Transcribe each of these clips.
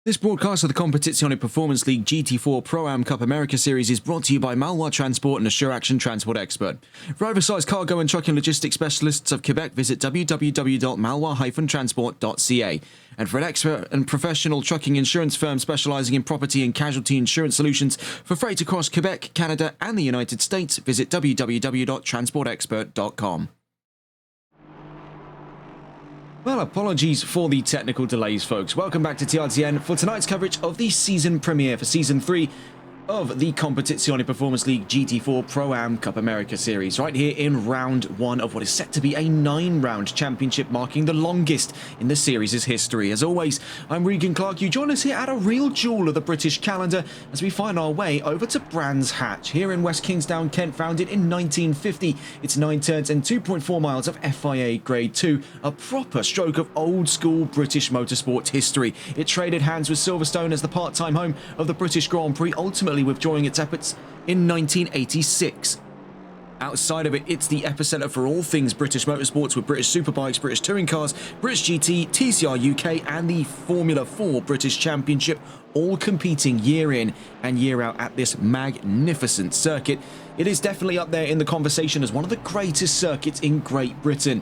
This broadcast of the Competizione Performance League GT4 Pro-Am Cup America Series is brought to you by Malwa Transport and Assure Action Transport Expert. For oversized cargo and trucking logistics specialists of Quebec, visit www.malwa-transport.ca. And for an expert and professional trucking insurance firm specializing in property and casualty insurance solutions for freight across Quebec, Canada, and the United States, visit www.transportexpert.com. Well, apologies for the technical delays, folks. Welcome back to TRTN for tonight's coverage of the season premiere for Season 3 of the Competizione Performance League GT4 Pro-Am Cup America Series, right here in round 1 of what is set to be a 9-round championship, marking the longest in the series' history. As always, I'm Regan Clark. You join us here at a real jewel of the British calendar as we find our way over to Brands Hatch, here in West Kingsdown, Kent, founded in 1950. It's 9 turns and 2.4 miles of FIA Grade 2, a proper stroke of old-school British motorsport history. It traded hands with Silverstone as the part-time home of the British Grand Prix, ultimately withdrawing its efforts in 1986. Outside of it, it's the epicenter for all things British motorsports, with British Superbikes, British Touring Cars, British GT, TCR UK, and the Formula 4 British Championship, all competing year in and year out at this magnificent circuit. It is definitely up there in the conversation as one of the greatest circuits in Great Britain.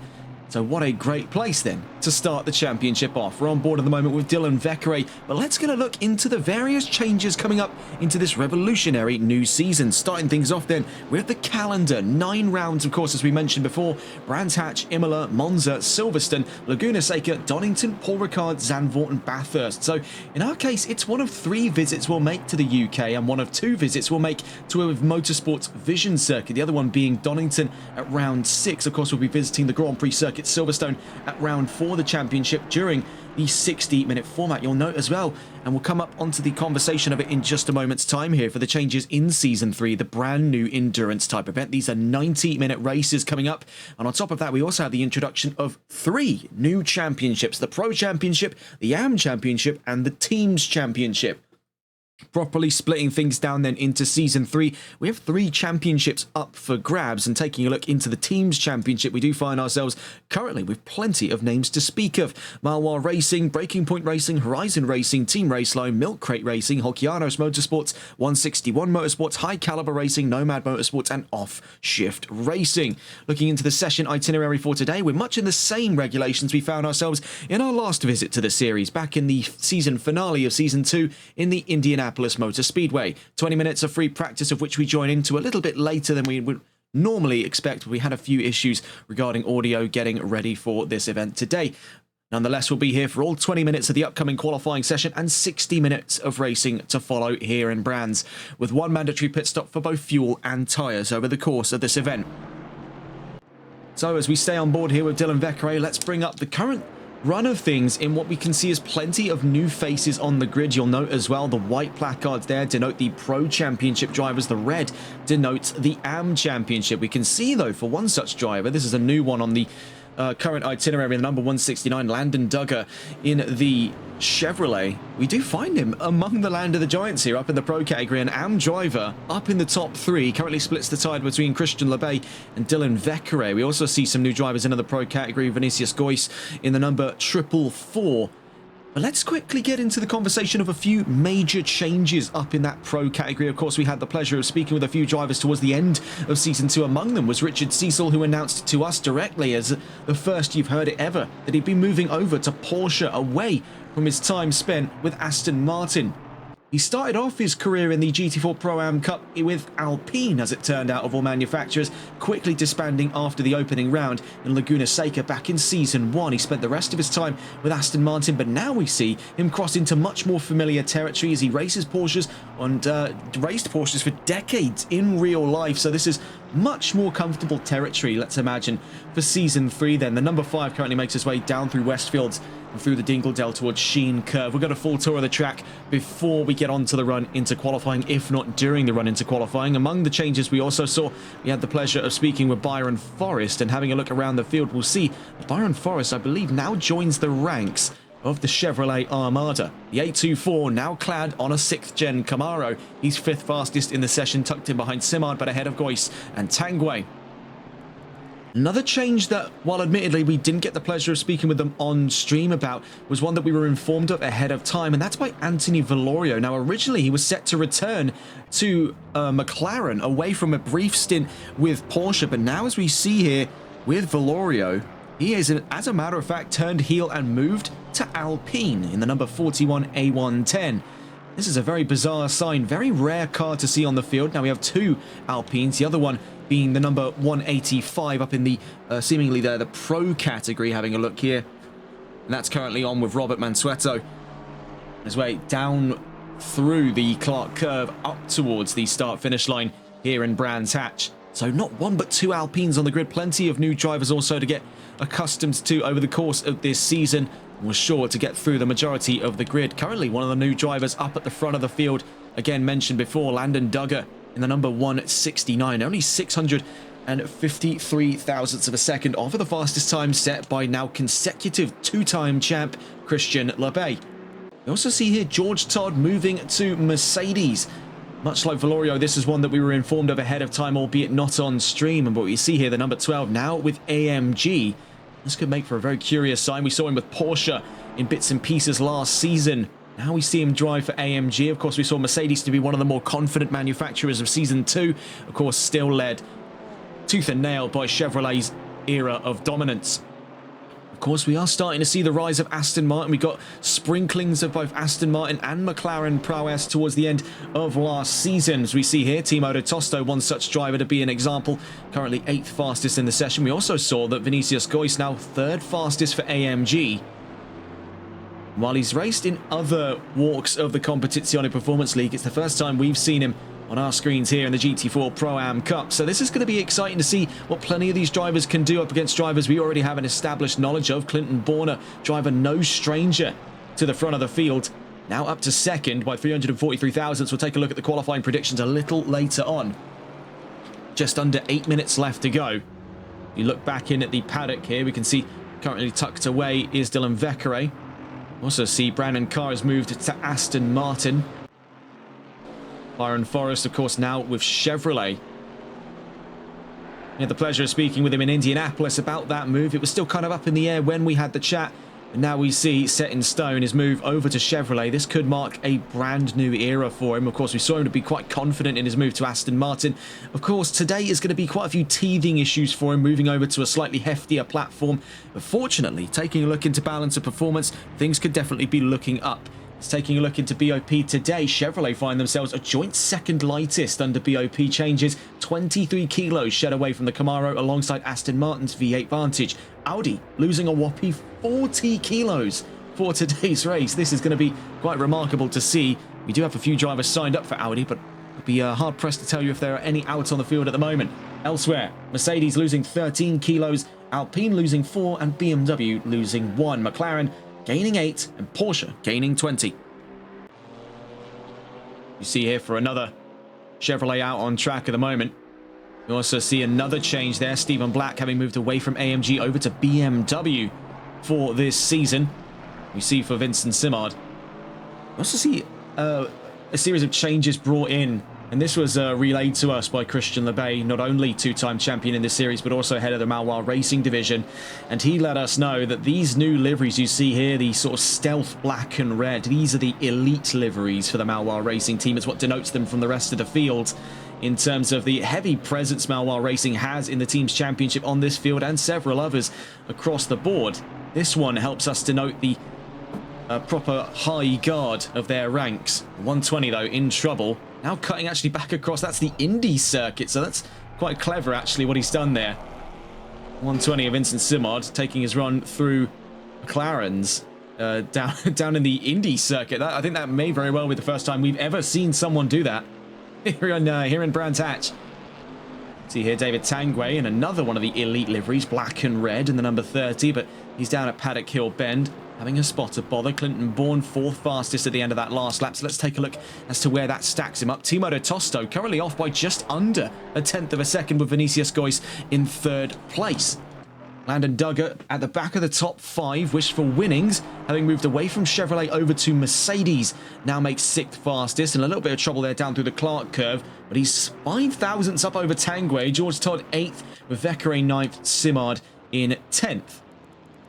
So what a great place then to start the championship off. We're on board at the moment with Dylan Vekere, but let's get a look into the various changes coming up into this revolutionary new season. Starting things off then with the calendar. 9 rounds, of course, as we mentioned before. Brands Hatch, Imola, Monza, Silverstone, Laguna Seca, Donington, Paul Ricard, Zandvoort and Bathurst. So in our case, it's one of 3 visits we'll make to the UK and one of 2 visits we'll make to a Motorsports Vision circuit. The other one being Donington at round 6. Of course, we'll be visiting the Grand Prix circuit Silverstone at round 4 of the championship during the 60-minute format. You'll note as well, and we'll come up onto the conversation of it in just a moment's time here for the changes in Season 3, the brand new endurance type event. These are 90-minute races coming up, and on top of that we also have the introduction of 3 new championships: the Pro Championship, the AM Championship and the Teams Championship. Properly splitting things down then into Season 3, we have 3 championships up for grabs, and taking a look into the Teams Championship, we do find ourselves currently with plenty of names to speak of. Malwa Racing, Breaking Point Racing, Horizon Racing, Team Raceline, Milk Crate Racing, Holkianos Motorsports, 161 Motorsports, High Caliber Racing, Nomad Motorsports and Off Shift Racing. Looking into the session itinerary for today, we're much in the same regulations we found ourselves in our last visit to the series, back in the season finale of Season 2 in the Indianapolis Motor Speedway. 20 minutes of free practice, of which we join into a little bit later than we would normally expect. We had a few issues regarding audio getting ready for this event today. Nonetheless, we'll be here for all 20 minutes of the upcoming qualifying session and 60 minutes of racing to follow here in Brands, with 1 mandatory pit stop for both fuel and tyres over the course of this event. So as we stay on board here with Dylan Vekere, let's bring up the current run of things in what we can see as plenty of new faces on the grid. You'll note as well the white placards there denote the Pro Championship drivers. The red denotes the AM Championship. We can see, though, for one such driver, this is a new one on the current itinerary, the number 169, Landon Duggar in the Chevrolet. We do find him among the land of the giants here, up in the Pro category. An AM driver up in the top 3, currently splits the tide between Christian Lebay and Dylan Vekere. We also see some new drivers into the Pro category, Vinicius Goyce in the number 444. But let's quickly get into the conversation of a few major changes up in that Pro category. Of course, we had the pleasure of speaking with a few drivers towards the end of Season 2. Among them was Richard Cecil, who announced to us directly, as the first you've heard it ever, that he'd be moving over to Porsche, away from his time spent with Aston Martin. He started off his career in the GT4 Pro-Am Cup with Alpine, as it turned out, of all manufacturers, quickly disbanding after the opening round in Laguna Seca back in Season 1. He spent the rest of his time with Aston Martin, but now we see him cross into much more familiar territory as he races Porsches and raced Porsches for decades in real life. So this is much more comfortable territory, let's imagine, for Season 3 then. The number 5 currently makes his way down through Westfields and through the Dingle towards Sheen Curve. We've got a full tour of the track before we get onto the run into qualifying, if not during the run into qualifying. Among the changes we also saw, we had the pleasure of speaking with Byron Forrest and having a look around the field. We'll see Byron Forrest, I believe, now joins the ranks of the Chevrolet Armada. The 824 now clad on a 6th gen Camaro. He's 5th fastest in the session, tucked in behind Simard, but ahead of Goyce and Tanguay. Another change that, while admittedly we didn't get the pleasure of speaking with them on stream about, was one that we were informed of ahead of time, and that's by Anthony Valorio. Now, originally he was set to return to McLaren away from a brief stint with Porsche, but now as we see here with Valorio, he is, as a matter of fact, turned heel and moved to Alpine in the number 41 A110. This is a very bizarre sign, very rare car to see on the field. Now we have two Alpines, the other one being the number 185 up in the seemingly the pro category. Having a look here, and that's currently on with Robert Mansueto his way down through the Clark curve up towards the start finish line here in Brands Hatch. So not one but two Alpines on the grid, plenty of new drivers also to get accustomed to over the course of this season. Was sure to get through the majority of the grid. Currently one of the new drivers up at the front of the field, again mentioned before, Landon Duggar in the number 169, only 653 thousandths of a second off of the fastest time set by now consecutive two-time champ Christian Labey. We also see here George Todd moving to Mercedes. Much like Valorio, this is one that we were informed of ahead of time, albeit not on stream. And what we see here, the number 12 now with AMG. This could make for a very curious sign. We saw him with Porsche in bits and pieces last season. Now we see him drive for AMG. Of course, we saw Mercedes to be one of the more confident manufacturers of Season 2. Of course, still led tooth and nail by Chevrolet's era of dominance. Of course, we are starting to see the rise of Aston Martin. We got sprinklings of both Aston Martin and McLaren prowess towards the end of last season. As we see here, Timo Tosto, one such driver to be an example, currently 8th fastest in the session. We also saw that Vinicius Gois now 3rd fastest for AMG. While he's raced in other walks of the Competizione Performance League, it's the first time we've seen him on our screens here in the GT4 Pro-Am Cup. So this is going to be exciting to see what plenty of these drivers can do up against drivers we already have an established knowledge of. Clinton Borner, driver no stranger to the front of the field, now up to 2nd by 343 thousandths. We'll take a look at the qualifying predictions a little later on. Just under 8 minutes left to go. You look back in at the paddock here, we can see currently tucked away is Dylan Vekere. Also see Brandon Carr has moved to Aston Martin. Byron Forrest, of course, now with Chevrolet. We had the pleasure of speaking with him in Indianapolis about that move. It was still kind of up in the air when we had the chat. And now we see set in stone his move over to Chevrolet. This could mark a brand new era for him. Of course, we saw him to be quite confident in his move to Aston Martin. Of course, today is going to be quite a few teething issues for him, moving over to a slightly heftier platform. But fortunately, taking a look into balance of performance, things could definitely be looking up. Taking a look into BOP today, Chevrolet find themselves a joint 2nd lightest under BOP changes, 23 kilos shed away from the Camaro alongside Aston Martin's V8 Vantage. Audi losing a whopping 40 kilos for today's race. This is going to be quite remarkable to see. We do have a few drivers signed up for Audi, but I'd be hard pressed to tell you if there are any out on the field at the moment. Elsewhere, Mercedes losing 13 kilos, Alpine losing 4, and BMW losing 1. McLaren gaining 8 and Porsche gaining 20. You see here for another Chevrolet out on track at the moment. You also see another change there. Stephen Black having moved away from AMG over to BMW for this season. We see for Vincent Simard. We also see a series of changes brought in. And this was relayed to us by Christian Labey, not only two-time champion in this series, but also head of the Maloir Racing division. And he let us know that these new liveries you see here, the sort of stealth black and red, these are the elite liveries for the Maloir Racing team. It's what denotes them from the rest of the field in terms of the heavy presence Maloir Racing has in the team's championship on this field and several others across the board. This one helps us denote the proper high guard of their ranks. 120 though in trouble. Now cutting actually back across, that's the Indy circuit, so that's quite clever actually what he's done there. 120 of Vincent Simard taking his run through McLaren's down in the Indy circuit. I think that may very well be the first time we've ever seen someone do that here in Brands Hatch. See here David Tangway in another one of the elite liveries, black and red in the number 30, but he's down at Paddock Hill Bend having a spot of bother. Clinton Bourne 4th fastest at the end of that last lap, so let's take a look as to where that stacks him up. Timo Tosto currently off by just under 1/10 of a second with Vinicius Gois in 3rd place. Landon Duggar at the back of the top 5. Wishful Winnings, having moved away from Chevrolet over to Mercedes, now makes 6th fastest. And a little bit of trouble there down through the Clark curve. But he's 5 thousandths up over Tanguay. George Todd 8th, with Vekere 9th, Simard in 10th.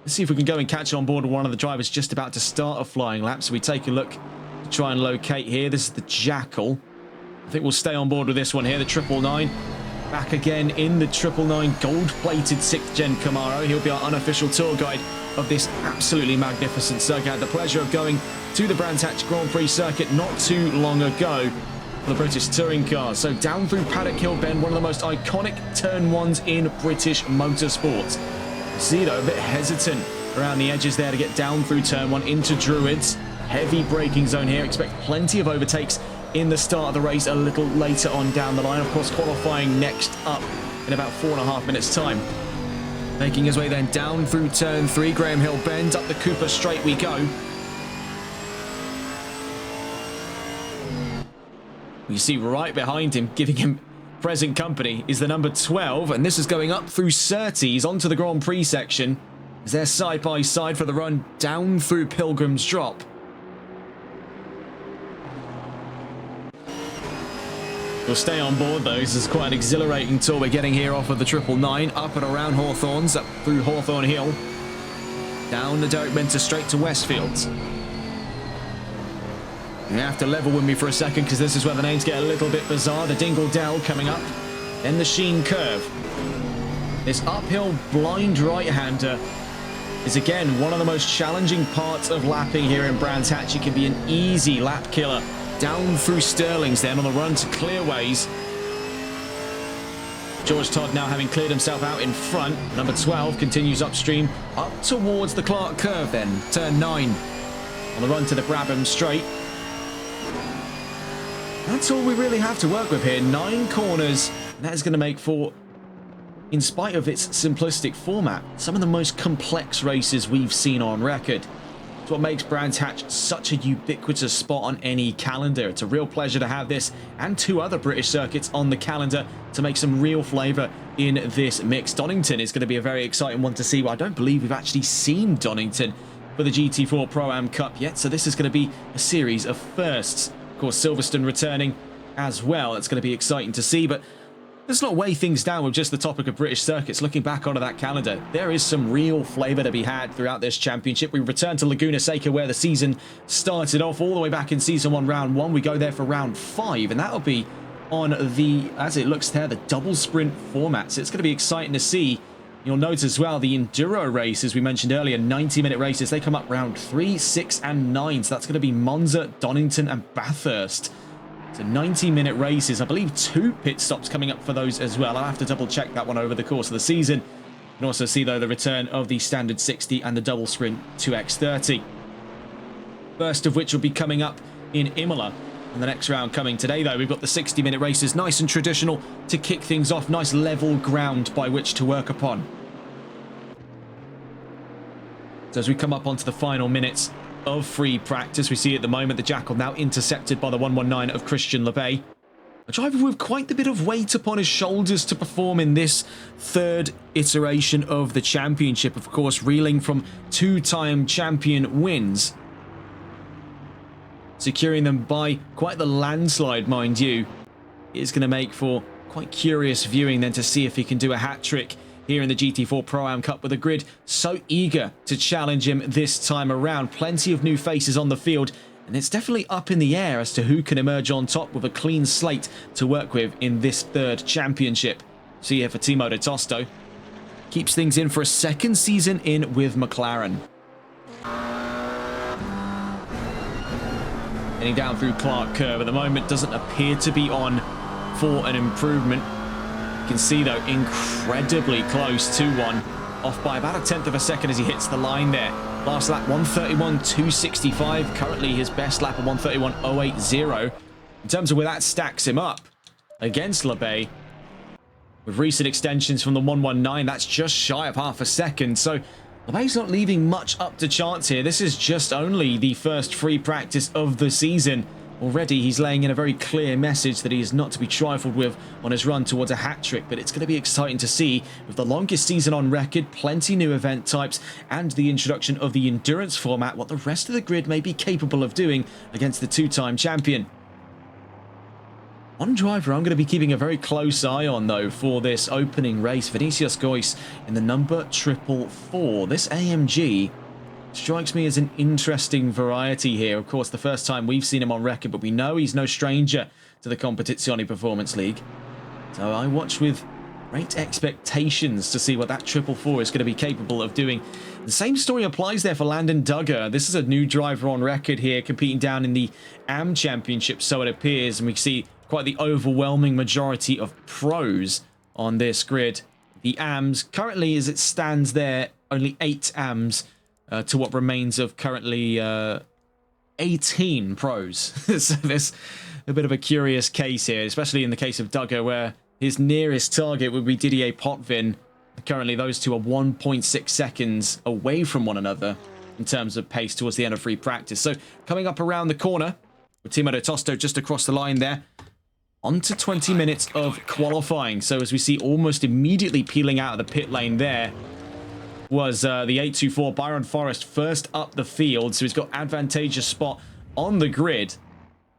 Let's see if we can go and catch on board with one of the drivers just about to start a flying lap. So we take a look to try and locate here. This is the Jackal. I think we'll stay on board with this one here, the 999. Back again in the 999, gold-plated 6th Gen Camaro. He'll be our unofficial tour guide of this absolutely magnificent circuit. I had the pleasure of going to the Brands Hatch Grand Prix circuit not too long ago for the British touring cars. So down through Paddock Hill Bend, one of the most iconic turn ones in British motorsports. You see though, a bit hesitant around the edges there to get down through turn 1 into Druids. Heavy braking zone here. Expect plenty of overtakes in the start of the race a little later on down the line. Of course, qualifying next up in about 4.5 minutes time. Making his way then down through turn 3, Graham Hill Bend, up the Cooper straight we go. You see right behind him, giving him present company, is the number 12, and this is going up through Surtees onto the Grand Prix section as they're side by side for the run down through Pilgrim's Drop. We'll stay on board though. This is quite an exhilarating tour we're getting here off of the 999, up and around Hawthorns, up through Hawthorn Hill, down the Derek Minter straight to Westfields. You have to level with me for a second because this is where the names get a little bit bizarre. The Dingle Dell coming up, then the Sheen Curve. This uphill blind right-hander is again one of the most challenging parts of lapping here in Brands Hatch. It can be an easy lap killer. Down through Stirlings then on the run to Clearways. George Todd now having cleared himself out in front. Number 12 continues upstream up towards the Clark curve then. Turn 9 on the run to the Brabham straight. That's all we really have to work with here. 9 corners. And that is going to make for, in spite of its simplistic format, some of the most complex races we've seen on record. It's what makes Brands Hatch such a ubiquitous spot on any calendar. It's a real pleasure to have this and 2 other British circuits on the calendar to make some real flavour in this mix. Donington is going to be a very exciting one to see. Well, I don't believe we've actually seen Donington for the GT4 Pro-Am Cup yet, so this is going to be a series of firsts. Of course, Silverstone returning as well. It's going to be exciting to see, but let's not weigh things down with just the topic of British circuits. Looking back onto that calendar, there is some real flavour to be had throughout this championship. We return to Laguna Seca where the season started off all the way back in Season 1, Round 1. We go there for Round 5, and that'll be on the, as it looks there, the double sprint format. So it's going to be exciting to see. You'll note as well the Enduro races we mentioned earlier, 90-minute races. They come up Round 3, 6, and 9. So that's going to be Monza, Donington, and Bathurst. So 90-minute races. I believe 2 pit stops coming up for those as well. I'll have to double check that one over the course of the season. You can also see, though, the return of the Standard 60 and the double sprint 2x30. First of which will be coming up in Imola. And the next round coming today, though, we've got the 60-minute races. Nice and traditional to kick things off. Nice level ground by which to work upon. So as we come up onto the final minutes of free practice, we see at the moment the Jackal now intercepted by the 119 of Christian LeBay. A driver with quite a bit of weight upon his shoulders to perform in this 3rd iteration of the championship. Of course, reeling from 2-time champion wins, securing them by quite the landslide, mind you. It is going to make for quite curious viewing then to see if he can do a hat-trick here in the GT4 Pro-Am Cup with a grid so eager to challenge him this time around. Plenty of new faces on the field, and it's definitely up in the air as to who can emerge on top with a clean slate to work with in this 3rd championship. See here for Timo de Tosto. Keeps things in for a 2nd season in with McLaren. Heading down through Clark Curve at the moment, doesn't appear to be on for an improvement. You can see, though, incredibly close to one, off by about 1/10 of a second as he hits the line there. Last lap, 1:31.265. Currently his best lap of 1:31.080. In terms of where that stacks him up against LeBay, with recent extensions from the 119, that's just shy of half a second. So LeBay's not leaving much up to chance here. This is just only the first free practice of the season. Already, he's laying in a very clear message that he is not to be trifled with on his run towards a hat-trick, but it's going to be exciting to see with the longest season on record, plenty new event types, and the introduction of the endurance format, what the rest of the grid may be capable of doing against the two-time champion. One driver I'm going to be keeping a very close eye on, though, for this opening race, Vinicius Gois in the number 444. This AMG strikes me as an interesting variety here. Of course, the first time we've seen him on record, but we know he's no stranger to the Competizione Performance League. So I watch with great expectations to see what that 444 is going to be capable of doing. The same story applies there for Landon Duggar. This is a new driver on record here, competing down in the AM Championship, so it appears, and we see quite the overwhelming majority of pros on this grid. The AMs, currently as it stands there, only 8 AMs to what remains of currently 18 pros. So there's a bit of a curious case here, especially in the case of Duggar, where his nearest target would be Didier Potvin. Currently, those two are 1.6 seconds away from one another in terms of pace towards the end of free practice. So coming up around the corner, with Timo Tosto just across the line there, on to 20 minutes of qualifying. So as we see almost immediately peeling out of the pit lane there, was the 824 Byron Forrest first up the field, so he's got advantageous spot on the grid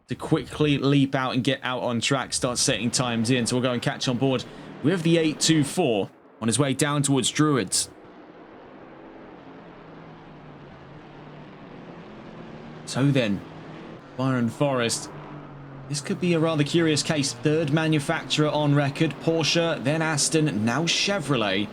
to quickly leap out and get out on track, start setting times in. So we'll go and catch on board with the 824 on his way down towards Druids. So then, Byron Forrest, this could be a rather curious case. Third manufacturer on record, Porsche, then Aston, now Chevrolet.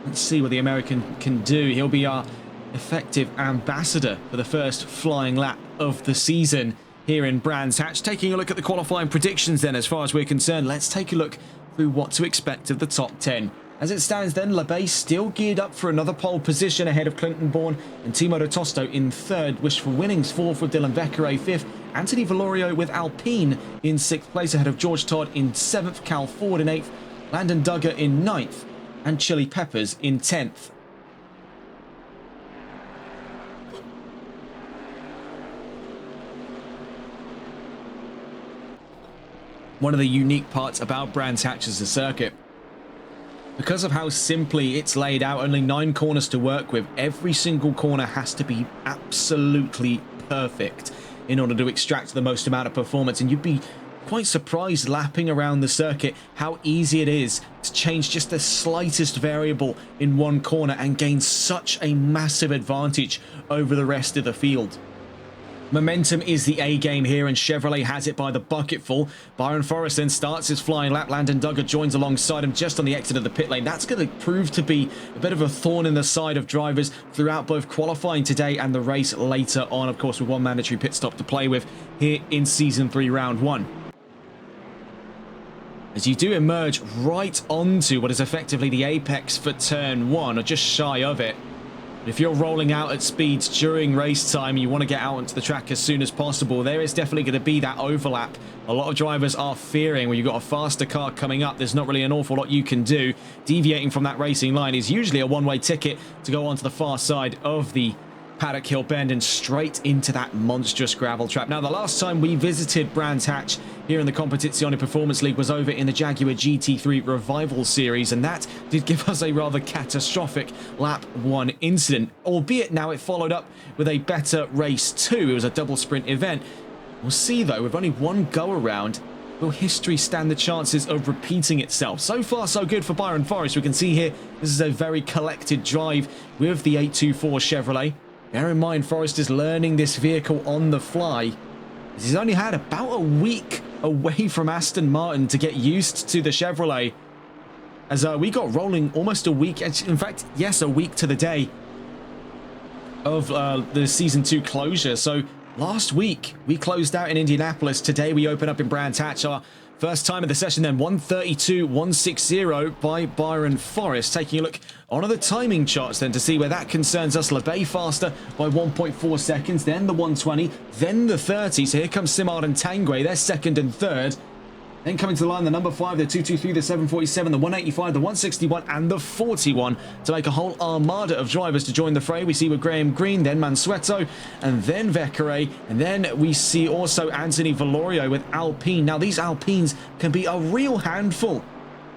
Let's see what the American can do. He'll be our effective ambassador for the first flying lap of the season here in Brands Hatch. Taking a look at the qualifying predictions then, as far as we're concerned, let's take a look through what to expect of the top 10. As it stands then, Labay still geared up for another pole position ahead of Clinton Bourne and Timo Tosto in third. Wishful Winnings fourth with Dylan Vecchiere fifth. Anthony Valorio with Alpine in sixth place ahead of George Todd in seventh. Cal Ford in eighth. Landon Duggar in ninth. And Chili Peppers in 10th. One of the unique parts about Brands Hatch is the circuit. Because of how simply it's laid out, only 9 corners to work with, every single corner has to be absolutely perfect in order to extract the most amount of performance, and you'd be quite surprised lapping around the circuit how easy it is to change just the slightest variable in one corner and gain such a massive advantage over the rest of the field. Momentum is the A game here, and Chevrolet has it by the bucketful. Byron Forrest then starts his flying lap. Landon Duggar joins alongside him just on the exit of the pit lane. That's going to prove to be a bit of a thorn in the side of drivers throughout both qualifying today and the race later on, of course, with one mandatory pit stop to play with here in Season 3, Round 1. As you do emerge right onto what is effectively the apex for Turn 1, or just shy of it. If you're rolling out at speeds during race time, you want to get out onto the track as soon as possible, there is definitely going to be that overlap. A lot of drivers are fearing when you've got a faster car coming up, there's not really an awful lot you can do. Deviating from that racing line is usually a one-way ticket to go onto the far side of the Paddock Hill Bend and straight into that monstrous gravel trap. Now, the last time we visited Brands Hatch here in the Competizione Performance League was over in the Jaguar GT3 Revival Series, and that did give us a rather catastrophic Lap 1 incident, albeit now it followed up with a better Race 2. It was a double sprint event. We'll see, though, with only one go-around, will history stand the chances of repeating itself? So far, so good for Byron Forrest. We can see here, this is a very collected drive with the 824 Chevrolet. Bear in mind, Forrest is learning this vehicle on the fly. He's only had about a week away from Aston Martin to get used to the Chevrolet. As we got rolling almost a week, in fact, yes, a week to the day of the Season 2 closure. So last week, we closed out in Indianapolis. Today, we open up in Brands Hatch. Our first time of the session then, 1:32.160 by Byron Forrest. Taking a look on the timing charts then to see where that concerns us. Labay faster by 1.4 seconds, then the 120, then the 30. So here comes Simard and Tanguay. They're second and third. Then coming to the line, the number 5, the 223, the 747, the 185, the 161, and the 41 to make a whole armada of drivers to join the fray. We see with Graham Green, then Mansueto, and then Vecchiare, and then we see also Anthony Valorio with Alpine. Now, these Alpines can be a real handful,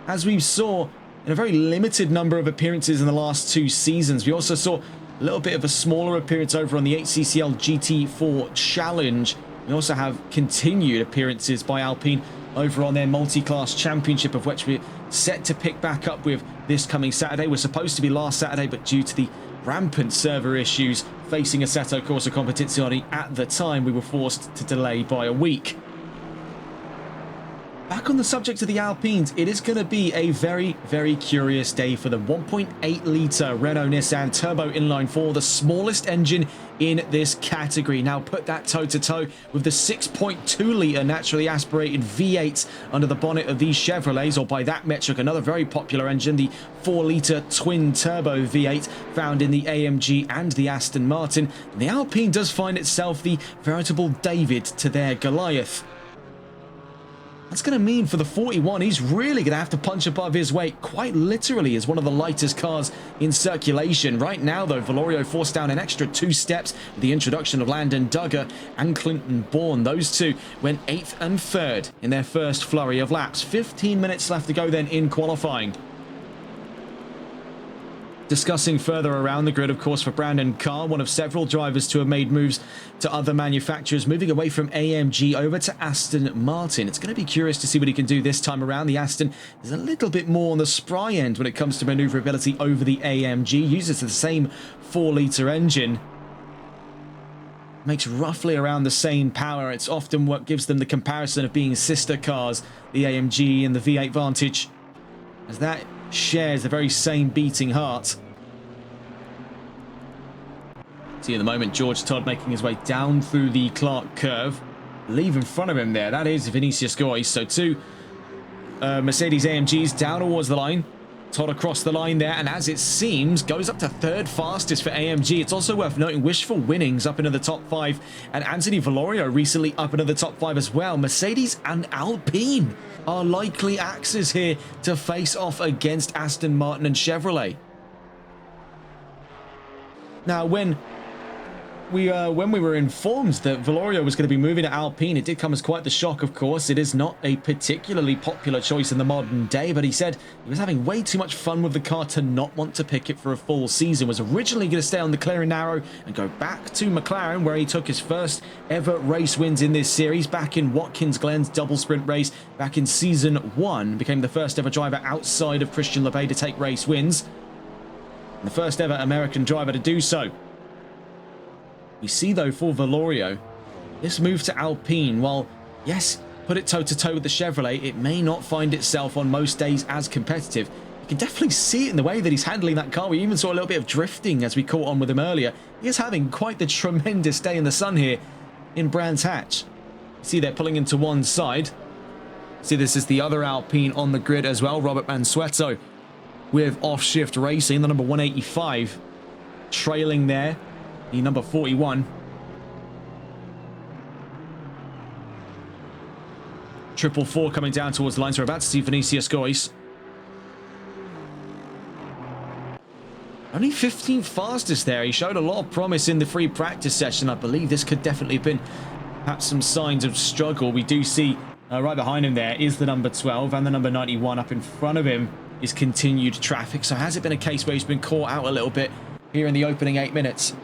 as we saw in a very limited number of appearances in the last 2 seasons. We also saw a little bit of a smaller appearance over on the HCCL GT4 Challenge. We also have continued appearances by Alpine over on their multi-class championship, of which we're set to pick back up with this coming Saturday. We're supposed to be last Saturday, but due to the rampant server issues facing Assetto Corsa Competizione at the time, we were forced to delay by a week. Back on the subject of the Alpines, it is going to be a very, very curious day for them. 1.8 litre Renault-Nissan Turbo Inline 4, the smallest engine in this category. Now put that toe-to-toe with the 6.2 litre naturally aspirated V8 under the bonnet of these Chevrolets, or by that metric, another very popular engine, the 4 litre twin-turbo V8 found in the AMG and the Aston Martin. And the Alpine does find itself the veritable David to their Goliath. That's going to mean for the 41, he's really going to have to punch above his weight, quite literally, as one of the lightest cars in circulation. Right now, though, Valorio forced down an extra 2 steps with the introduction of Landon Duggar and Clinton Bourne. Those two went 8th and 3rd in their first flurry of laps. 15 minutes left to go then in qualifying. Discussing further around the grid, of course, for Brandon Carr, one of several drivers to have made moves to other manufacturers, moving away from AMG over to Aston Martin. It's going to be curious to see what he can do this time around. The Aston is a little bit more on the spry end when it comes to maneuverability over the AMG. Uses the same 4 litre engine. Makes roughly around the same power. It's often what gives them the comparison of being sister cars, the AMG and the V8 Vantage, as that shares the very same beating heart. See, at the moment, George Todd making his way down through the Clark curve. Leave in front of him there, that is Vinicius Gois. So 2 Mercedes AMGs down towards the line. Todd across the line there, and as it seems, goes up to 3rd fastest for AMG. It's also worth noting Wishful Winnings up into the top 5, and Anthony Valorio recently up into the top 5 as well. Mercedes and Alpine are likely axes here to face off against Aston Martin and Chevrolet. Now, when we were informed that Valorio was going to be moving to Alpine, it did come as quite the shock, of course. It is not a particularly popular choice in the modern day, but he said he was having way too much fun with the car to not want to pick it for a full season. Was originally going to stay on the clear and narrow and go back to McLaren, where he took his first ever race wins in this series back in Watkins Glen's double sprint race back in season 1. Became the first ever driver outside of Christian Lepay to take race wins, and the first ever American driver to do so. We see, though, for Valorio, this move to Alpine, while, yes, put it toe-to-toe with the Chevrolet, it may not find itself on most days as competitive. You can definitely see it in the way that he's handling that car. We even saw a little bit of drifting as we caught on with him earlier. He is having quite the tremendous day in the sun here in Brands Hatch. See, they're pulling into one side. See, this is the other Alpine on the grid as well, Robert Mansueto, with off-shift racing, the number 185, trailing there. The number 41. Triple 4 coming down towards the line, so we're about to see Vinicius Gois. Only 15th fastest there. He showed a lot of promise in the free practice session. I believe this could definitely have been perhaps some signs of struggle. We do see right behind him there is the number 12, and the number 91 up in front of him is continued traffic. So has it been a case where he's been caught out a little bit here in the opening 8 minutes?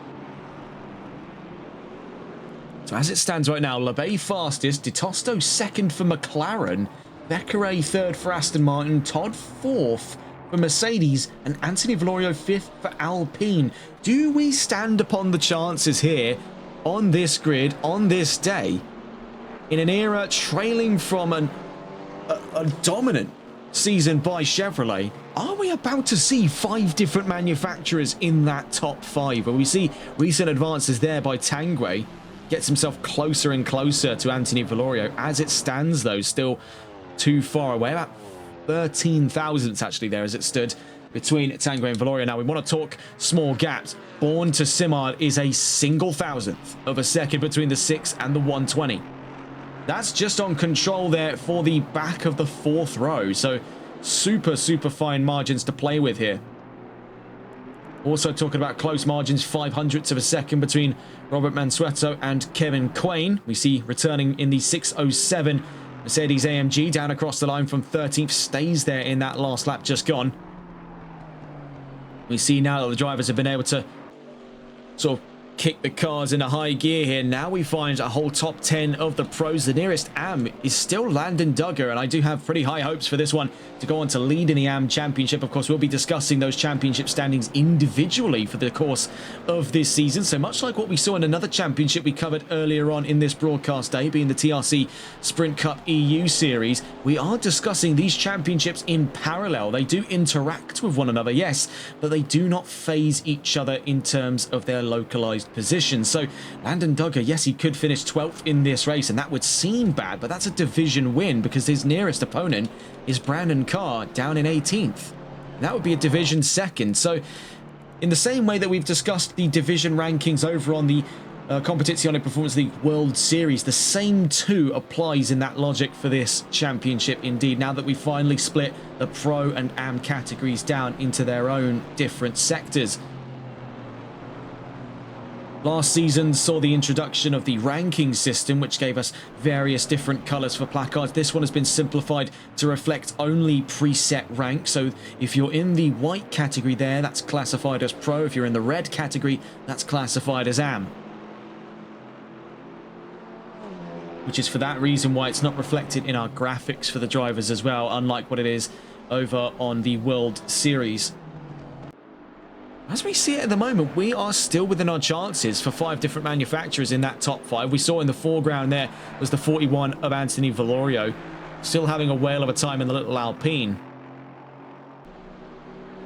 So as it stands right now, Lepay fastest, De Tosto 2nd for McLaren, Vecchiare 3rd for Aston Martin, Todd 4th for Mercedes, and Anthony Valorio 5th for Alpine. Do we stand upon the chances here on this grid, on this day, in an era trailing from a dominant season by Chevrolet? Are we about to see 5 different manufacturers in that top 5? Where we see recent advances there by Tanguay. Gets himself closer and closer to Anthony Valorio. As it stands, though, still too far away. About 13 thousandths actually there as it stood between Tanguay and Valorio. Now, we want to talk small gaps. Bourne to Simard is a single thousandth of a second between the 6 and the 120. That's just on control there for the back of the 4th row. So super, super fine margins to play with here. Also talking about close margins, 0.05 of a second between Robert Mansueto and Kevin Quain. We see returning in the 6:07 Mercedes AMG down across the line from 13th, stays there in that last lap just gone. We see now that the drivers have been able to sort of kick the cars in a high gear here. Now we find a whole top 10 of the pros. The nearest AM is still Landon Duggar, and I do have pretty high hopes for this one to go on to lead in the AM Championship. Of course, we'll be discussing those championship standings individually for the course of this season. So much like what we saw in another championship we covered earlier on in this broadcast day, being the TRC Sprint Cup EU Series, we are discussing these championships in parallel. They do interact with one another, yes, but they do not phase each other in terms of their localized position. So Landon Duggar, yes, he could finish 12th in this race, and that would seem bad, but that's a division win because his nearest opponent is Brandon Carr down in 18th. That would be a division second. So in the same way that we've discussed the division rankings over on the Competizione Performance League World Series, the same too applies in that logic for this championship indeed, now that we finally split the Pro and AM categories down into their own different sectors. Last season saw the introduction of the ranking system, which gave us various different colours for placards. This one has been simplified to reflect only preset rank. So if you're in the white category there, that's classified as Pro. If you're in the red category, that's classified as AM. Which is for that reason why it's not reflected in our graphics for the drivers as well, unlike what it is over on the World Series. As we see it at the moment, we are still within our chances for 5 different manufacturers in that top 5. We saw in the foreground there was the 41 of Anthony Valorio, still having a whale of a time in the little Alpine.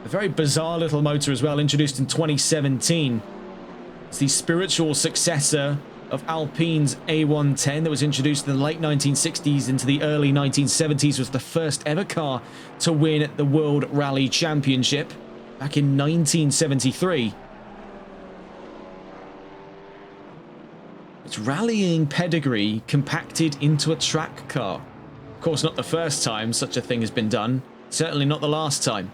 A very bizarre little motor as well, introduced in 2017. It's the spiritual successor of Alpine's A110 that was introduced in the late 1960s into the early 1970s, was the first ever car to win the World Rally Championship back in 1973. It's rallying pedigree compacted into a track car. Of course, not the first time such a thing has been done. Certainly not the last time.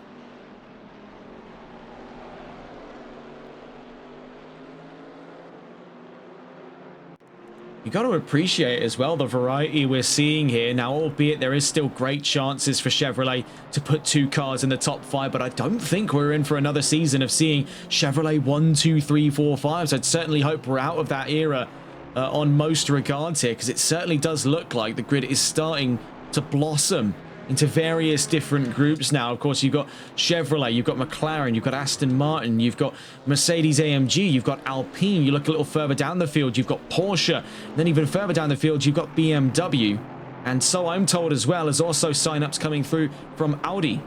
You got to appreciate as well the variety we're seeing here now, albeit there is still great chances for Chevrolet to put 2 cars in the top 5, but I don't think we're in for another season of seeing Chevrolet 1, 2, 3, 4, 5s. I'd certainly hope we're out of that era on most regards here, because it certainly does look like the grid is starting to blossom into various different groups now. Of course, you've got Chevrolet, you've got McLaren, you've got Aston Martin, you've got Mercedes AMG, you've got Alpine. You look a little further down the field, you've got Porsche. And then even further down the field, you've got BMW. And so I'm told as well as also sign-ups coming through from Audi.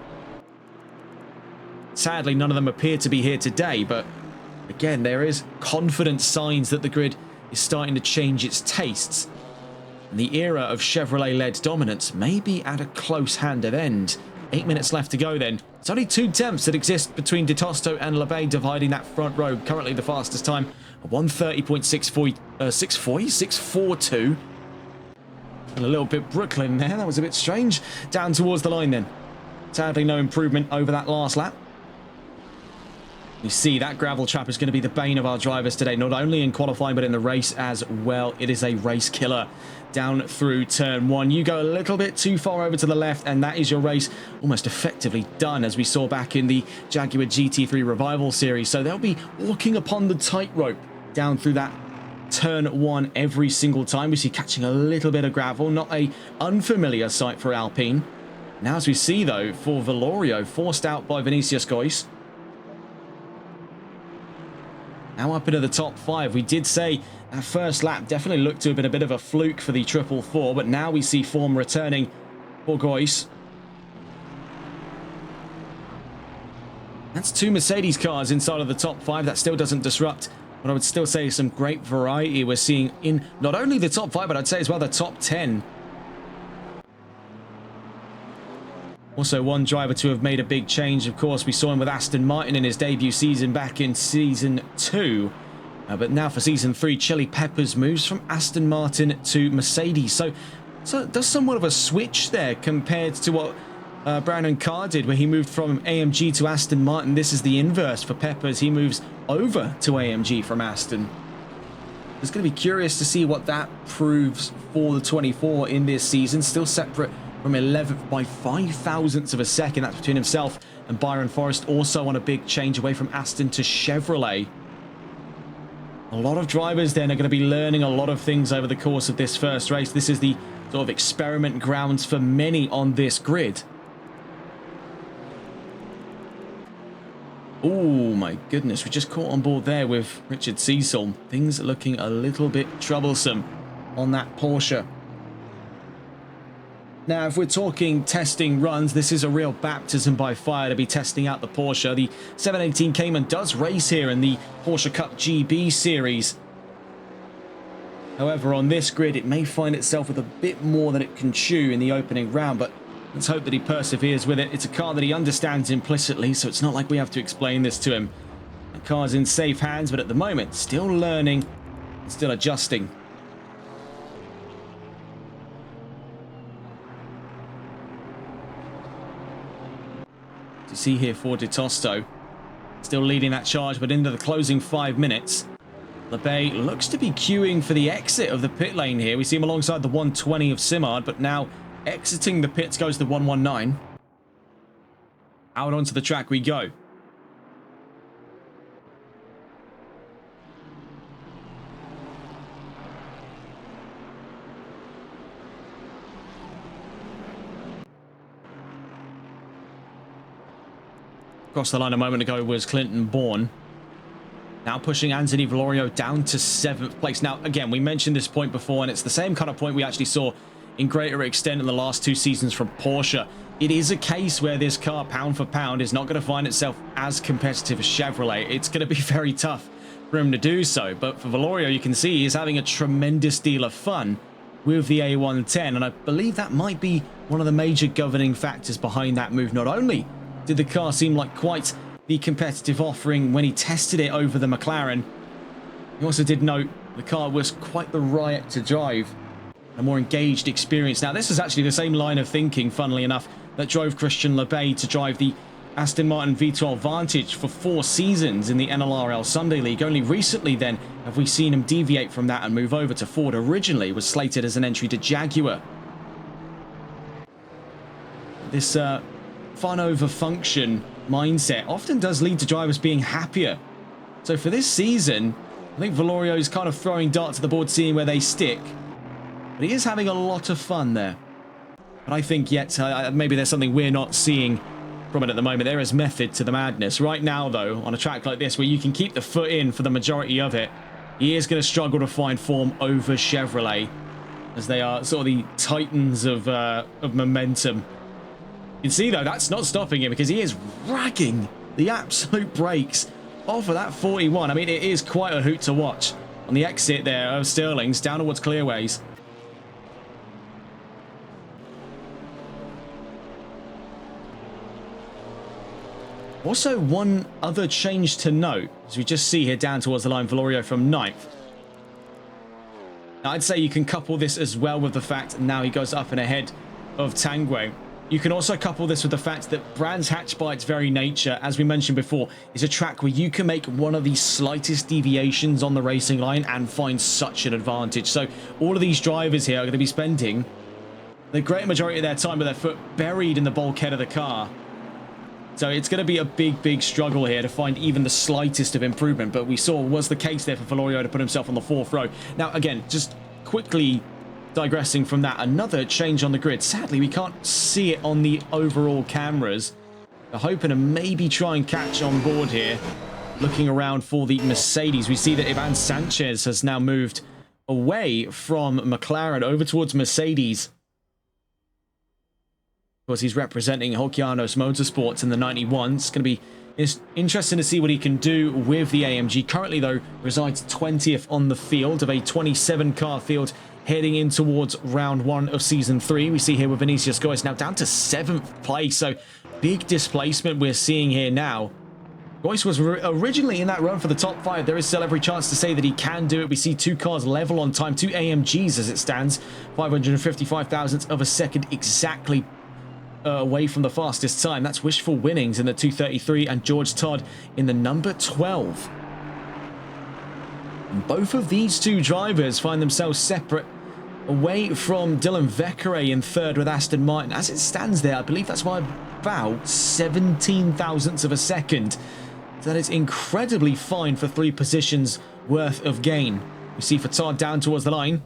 Sadly, none of them appear to be here today, but again, there is confident signs that the grid is starting to change its tastes. And the era of Chevrolet-led dominance may be at a close hand of end. 8 minutes left to go then. It's only 2 tenths that exist between De Tosto and Labay dividing that front row. Currently the fastest time, a 1:30.642. And a little bit Brooklyn there. That was a bit strange. Down towards the line then. Sadly, no improvement over that last lap. You see, that gravel trap is going to be the bane of our drivers today, not only in qualifying, but in the race as well. It is a race killer down through turn 1. You go a little bit too far over to the left, and that is your race almost effectively done, as we saw back in the Jaguar GT3 Revival Series. So they'll be walking upon the tightrope down through that turn 1 every single time. We see catching a little bit of gravel, not a unfamiliar sight for Alpine. Now, as we see, though, for Valorio, forced out by Vinicius Gois. Now up into the top 5. We did say that first lap definitely looked to have been a bit of a fluke for the 444, but now we see form returning for Gois. That's 2 Mercedes cars inside of the top 5. That still doesn't disrupt, but I would still say some great variety we're seeing in not only the top 5, but I'd say as well the top 10. Also, one driver to have made a big change, of course, we saw him with Aston Martin in his debut season back in Season 2. But now for Season 3, Chili Peppers moves from Aston Martin to Mercedes. So it does somewhat of a switch there compared to what Brandon Carr did, where he moved from AMG to Aston Martin. This is the inverse for Peppers. He moves over to AMG from Aston. It's going to be curious to see what that proves for the 24 in this season. Still separate from 11th by 5 thousandths of a second. That's between himself and Byron Forrest. Also on a big change away from Aston to Chevrolet. A lot of drivers then are going to be learning a lot of things over the course of this first race. This is the sort of experiment grounds for many on this grid. Oh my goodness, we just caught on board there with Richard Cecil. Things are looking a little bit troublesome on that Porsche. Now, if we're talking testing runs, this is a real baptism by fire to be testing out the Porsche. The 718 Cayman does race here in the Porsche Cup GB series. However, on this grid, it may find itself with a bit more than it can chew in the opening round, but let's hope that he perseveres with it. It's a car that he understands implicitly, so it's not like we have to explain this to him. The car's in safe hands, but at the moment, still learning, still adjusting. You see here for De Tosto, still leading that charge, but into the closing 5 minutes. LeBay looks to be queuing for the exit of the pit lane here. We see him alongside the 120 of Simard, but now exiting the pits goes the 119. Out onto the track we go. Across the line a moment ago was Clinton Bourne. Now pushing Anthony Valorio down to 7th place. Now, again, we mentioned this point before, and it's the same kind of point we actually saw in greater extent in the last 2 seasons from Porsche. It is a case where this car, pound for pound, is not going to find itself as competitive as Chevrolet. It's going to be very tough for him to do so. But for Valorio, you can see he's having a tremendous deal of fun with the A110. And I believe that might be one of the major governing factors behind that move. Not only did the car seem like quite the competitive offering when he tested it over the McLaren, he also did note the car was quite the riot to drive. A more engaged experience. Now, this is actually the same line of thinking, funnily enough, that drove Christian LeBay to drive the Aston Martin V12 Vantage for 4 seasons in the NLRL Sunday League. Only recently, then, have we seen him deviate from that and move over to Ford. Originally was slated as an entry to Jaguar. This fun over function mindset often does lead to drivers being happier. So for this season, I think Valorio is kind of throwing darts at the board, seeing where they stick. But he is having a lot of fun there. But I think yet maybe there's something we're not seeing from it at the moment. There is method to the madness. Right now, though, on a track like this where you can keep the foot in for the majority of it, he is going to struggle to find form over Chevrolet, as they are sort of the titans of momentum. You can see, though, that's not stopping him, because he is ragging the absolute brakes off of that 41. I mean, it is quite a hoot to watch on the exit there of Stirling's down towards Clearways. Also, one other change to note, as we just see here down towards the line, Valorio from 9th. Now, I'd say you can couple this as well with the fact now he goes up and ahead of Tanguay. You can also couple this with the fact that Brands Hatch, by its very nature, as we mentioned before, is a track where you can make one of the slightest deviations on the racing line and find such an advantage. So all of these drivers here are going to be spending the great majority of their time with their foot buried in the bulkhead of the car. So it's going to be a big struggle here to find even the slightest of improvement. But we saw was the case there for Valorio to put himself on the 4th row. Now, again, just quickly digressing from that, another change on the grid. Sadly, we can't see it on the overall cameras. We're hoping to maybe try and catch on board here. Looking around for the Mercedes, we see that Ivan Sanchez has now moved away from McLaren over towards Mercedes. Of course, he's representing Hokianos Motorsports in the 91. It's going to be interesting to see what he can do with the AMG. Currently, though, resides 20th on the field of a 27-car field heading in towards round 1 of Season 3. We see here with Vinicius Goyes now down to 7th place. So, big displacement we're seeing here now. Royce was originally in that run for the top 5. There is still every chance to say that he can do it. We see 2 cars level on time, 2 AMGs as it stands, 555 thousandths of a second exactly away from the fastest time. That's Wishful Winnings in the 2:33 and George Todd in the number 12. And both of these 2 drivers find themselves separate away from Dylan Vekere in 3rd with Aston Martin. As it stands there, I believe that's by about 17 thousandths of a second. That is incredibly fine for 3 positions worth of gain. We see Fatard down towards the line.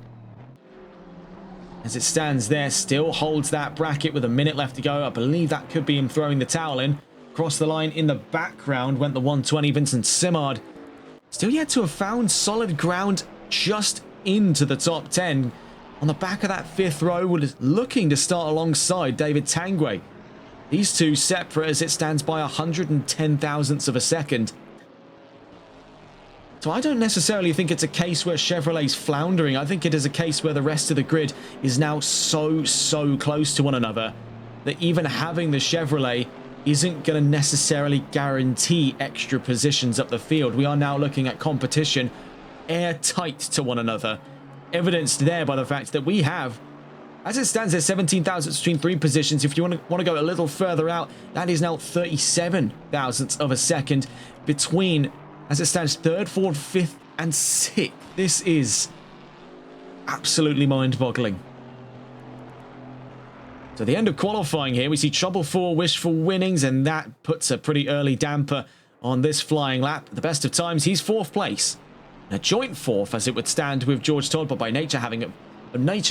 As it stands there, still holds that bracket with a minute left to go. I believe that could be him throwing the towel in. Across the line in the background went the 120, Vincent Simard. Still yet to have found solid ground just into the top 10. On the back of that 5th row, was looking to start alongside David Tanguay. These 2 separate as it stands by 110 thousandths of a second. So I don't necessarily think it's a case where Chevrolet's floundering. I think it is a case where the rest of the grid is now so close to one another that even having the Chevrolet isn't going to necessarily guarantee extra positions up the field. We are now looking at competition airtight to one another, evidenced there by the fact that we have, as it stands, there's 17 thousandths between 3 positions. If you want to go a little further out, that is now 37 thousandths of a second between, as it stands, 3rd, 4th, 5th, and 6th. This is absolutely mind-boggling. So the end of qualifying here, we see trouble for Wishful Winnings, and that puts a pretty early damper on this flying lap. At the best of times, he's 4th place. A joint 4th, as it would stand with George Todd, but by nature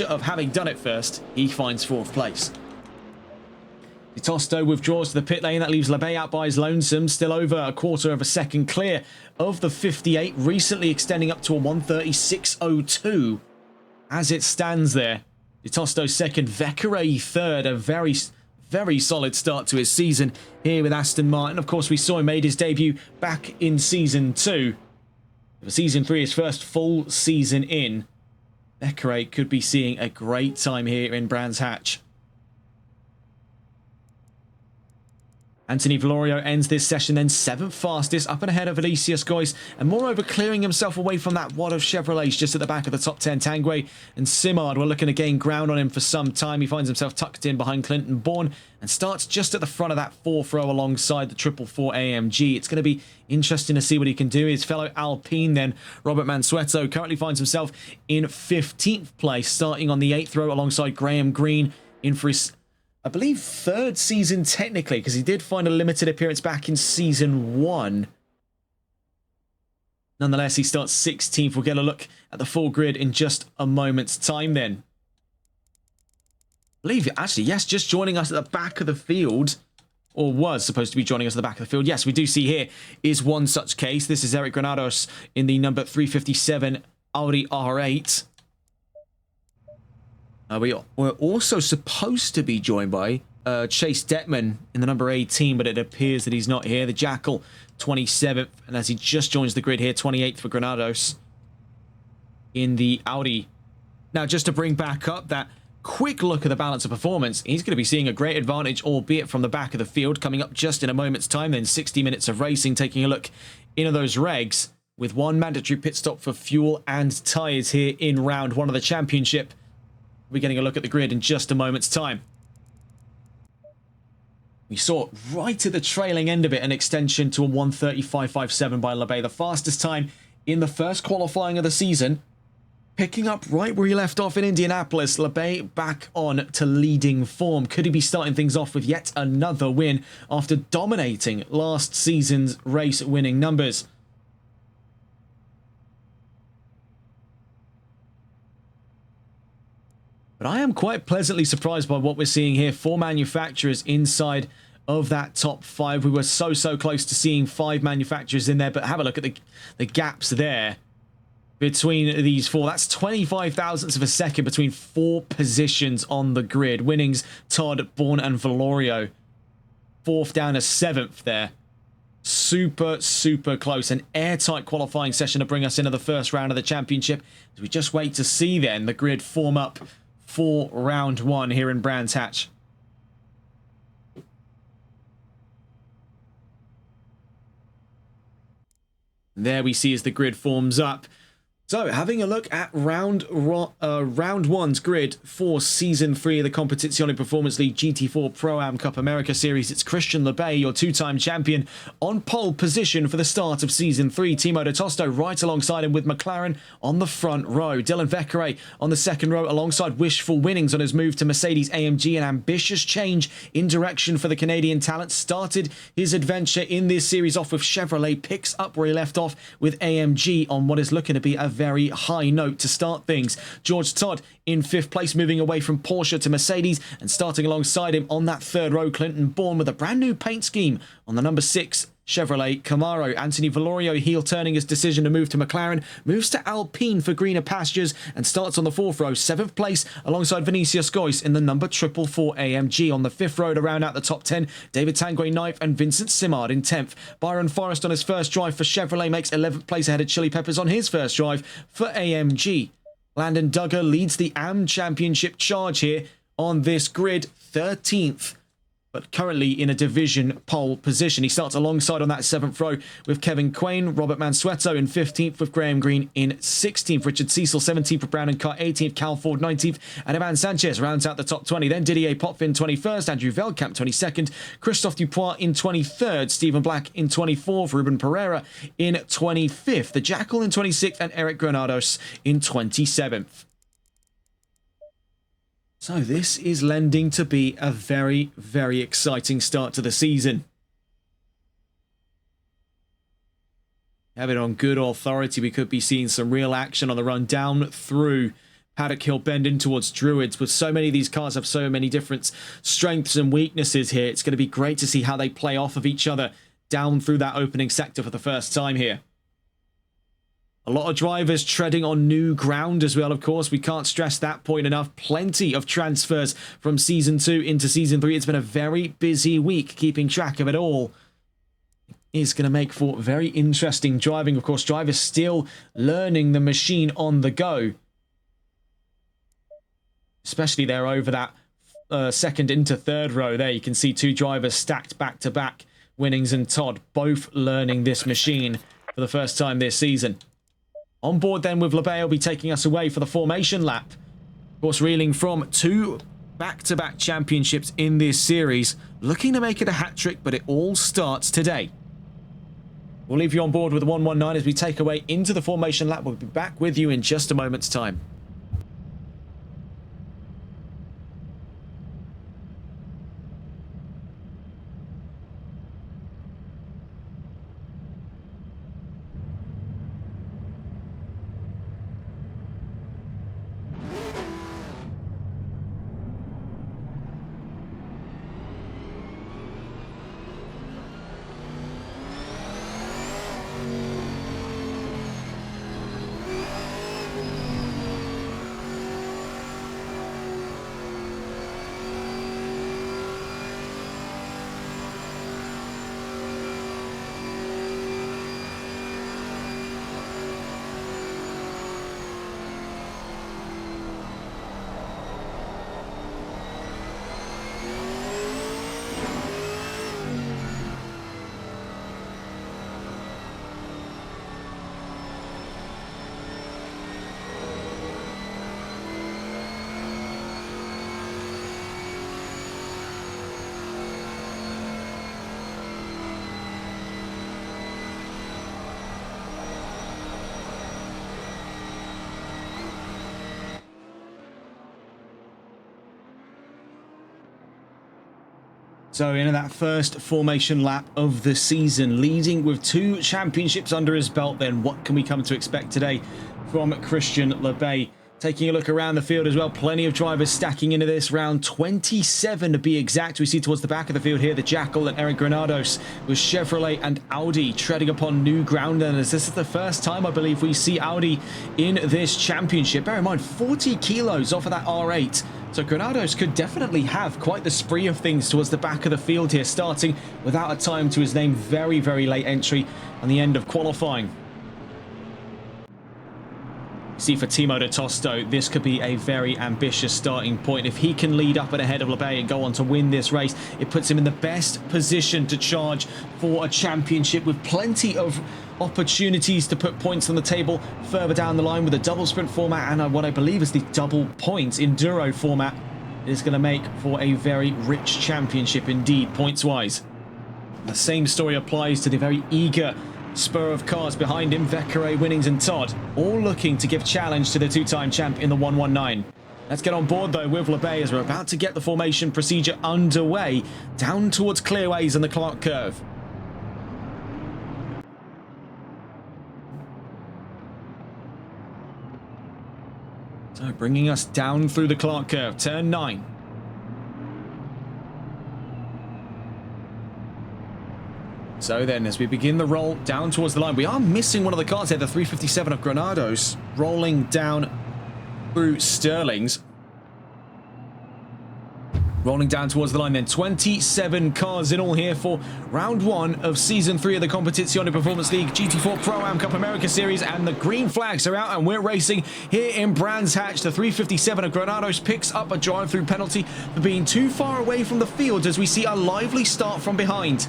of having done it first, he finds 4th place. Tosto withdraws to the pit lane. That leaves Labé out by his lonesome, still over a quarter of a second clear of the 58, recently extending up to a 1:36.02 as it stands there. Tosto 2nd, Vekere 3rd, a very solid start to his season here with Aston Martin. Of course, we saw him made his debut back in Season 2. For Season 3, his first full season in, Vekere could be seeing a great time here in Brands Hatch. Anthony Valorio ends this session then 7th fastest, up and ahead of Alicius Goyce, and moreover clearing himself away from that wad of Chevrolets just at the back of the top 10. Tanguay and Simard were looking to gain ground on him for some time. He finds himself tucked in behind Clinton Bourne and starts just at the front of that 4th row alongside the 444 AMG. It's going to be interesting to see what he can do. His fellow Alpine then, Robert Mansueto, currently finds himself in 15th place, starting on the 8th row alongside Graham Green in for his, I believe, 3rd season technically, because he did find a limited appearance back in Season 1. Nonetheless, he starts 16th. We'll get a look at the full grid in just a moment's time then. I believe, actually, yes, just joining us at the back of the field, or was supposed to be joining us at the back of the field. Yes, we do see here is one such case. This is Eric Granados in the number 357 Audi R8. We're also supposed to be joined by Chase Detman in the number 18, but it appears that he's not here. The Jackal, 27th, and as he just joins the grid here, 28th for Granados in the Audi. Now, just to bring back up that quick look at the balance of performance, he's going to be seeing a great advantage, albeit from the back of the field, coming up just in a moment's time, then 60 minutes of racing, taking a look into those regs, with one mandatory pit stop for fuel and tyres here in round 1 of the championship. We're getting a look at the grid in just a moment's time. We saw right at the trailing end of it an extension to a 1:35.57 by Labé, the fastest time in the first qualifying of the season. Picking up right where he left off in Indianapolis, Labé back on to leading form. Could he be starting things off with yet another win after dominating last season's race-winning numbers? But I am quite pleasantly surprised by what we're seeing here. 4 manufacturers inside of that top 5. We were so close to seeing 5 manufacturers in there, but have a look at the gaps there between these 4. That's 25 thousandths of a second between 4 positions on the grid. Winnings, Todd, Bourne, and Valorio. 4th down to 7th there. Super close. An airtight qualifying session to bring us into the first round of the championship. As we just wait to see then the grid form up for round 1 here in Brands Hatch. There we see as the grid forms up. So, having a look at round one's grid for Season 3 of the Competizione Performance League GT4 Pro-Am Cup America Series, it's Christian Lebay, your two-time champion, on pole position for the start of Season 3. Timo de Tosto right alongside him with McLaren on the front row. Dylan Vekere on the second row alongside Wishful Winnings on his move to Mercedes-AMG. An ambitious change in direction for the Canadian talent. Started his adventure in this series off with Chevrolet, picks up where he left off with AMG on what is looking to be a very high note to start things. George Todd in 5th place, moving away from Porsche to Mercedes, and starting alongside him on that third row, Clinton Bourne with a brand new paint scheme on the number 6 Chevrolet Camaro. Anthony Valorio heel turning his decision to move to McLaren, moves to Alpine for greener pastures, and starts on the 4th row, 7th place alongside Vinicius Gois in the number 444 AMG. On the 5th row to round out the top 10, David Tanguay 9th and Vincent Simard in 10th. Byron Forrest on his first drive for Chevrolet makes 11th place ahead of Chili Peppers on his first drive for AMG. Landon Duggar leads the AM Championship charge here on this grid, 13th. But currently in a division pole position. He starts alongside on that 7th row with Kevin Quain, Robert Mansueto in 15th with Graham Green in 16th, Richard Cecil 17th with Brown and Carr 18th, Cal Ford 19th, and Ivan Sanchez rounds out the top 20. Then Didier Potvin 21st, Andrew Veldkamp 22nd, Christophe Dupois in 23rd, Stephen Black in 24th, Ruben Pereira in 25th, the Jackal in 26th, and Eric Granados in 27th. So this is lending to be a very, very exciting start to the season. Have it on good authority. We could be seeing some real action on the run down through Paddock Hill Bend in towards Druids. With so many of these cars have so many different strengths and weaknesses here, it's going to be great to see how they play off of each other down through that opening sector for the first time here. A lot of drivers treading on new ground as well, of course. We can't stress that point enough. Plenty of transfers from Season 2 into Season 3. It's been a very busy week. Keeping track of it all is going to make for very interesting driving. Of course, drivers still learning the machine on the go. Especially there over that second into third row there. You can see two drivers stacked back-to-back. Winnings and Todd both learning this machine for the first time this season. On board then with Lebay will be taking us away for the formation lap. Of course, reeling from 2 back-to-back championships in this series. Looking to make it a hat-trick, but it all starts today. We'll leave you on board with the 119 as we take away into the formation lap. We'll be back with you in just a moment's time. So into that first formation lap of the season, leading with 2 championships under his belt, then what can we come to expect today from Christian Lebay? Taking a look around the field as well, plenty of drivers stacking into this round 27 to be exact. We see towards the back of the field here the Jackal and Eric Granados with Chevrolet and Audi treading upon new ground. And as this is the first time I believe we see Audi in this championship. Bear in mind, 40 kilos off of that R8. So Granados could definitely have quite the spree of things towards the back of the field here, starting without a time to his name. Very, very late entry on the end of qualifying. See, for Timo de Tosto, this could be a very ambitious starting point. If he can lead up and ahead of Lebay and go on to win this race, it puts him in the best position to charge for a championship, with plenty of opportunities to put points on the table further down the line with a double sprint format and what I believe is the double points enduro format. It is going to make for a very rich championship indeed, points-wise. The same story applies to the very eager spur of cars behind him, Vekere, Winnings and Todd, all looking to give challenge to the two-time champ in the 119. Let's get on board though with Lebay as we're about to get the formation procedure underway down towards clearways and the Clark curve. So bringing us down through the Clark curve, turn 9. So then, as we begin the roll down towards the line, we are missing one of the cars here, the 357 of Granados, rolling down through Sterling's. Rolling down towards the line then, 27 cars in all here for round 1 of Season 3 of the Competizione Performance League GT4 Pro-Am Cup America Series, and the green flags are out and we're racing here in Brands Hatch. The 357 of Granados picks up a drive-through penalty for being too far away from the field as we see a lively start from behind.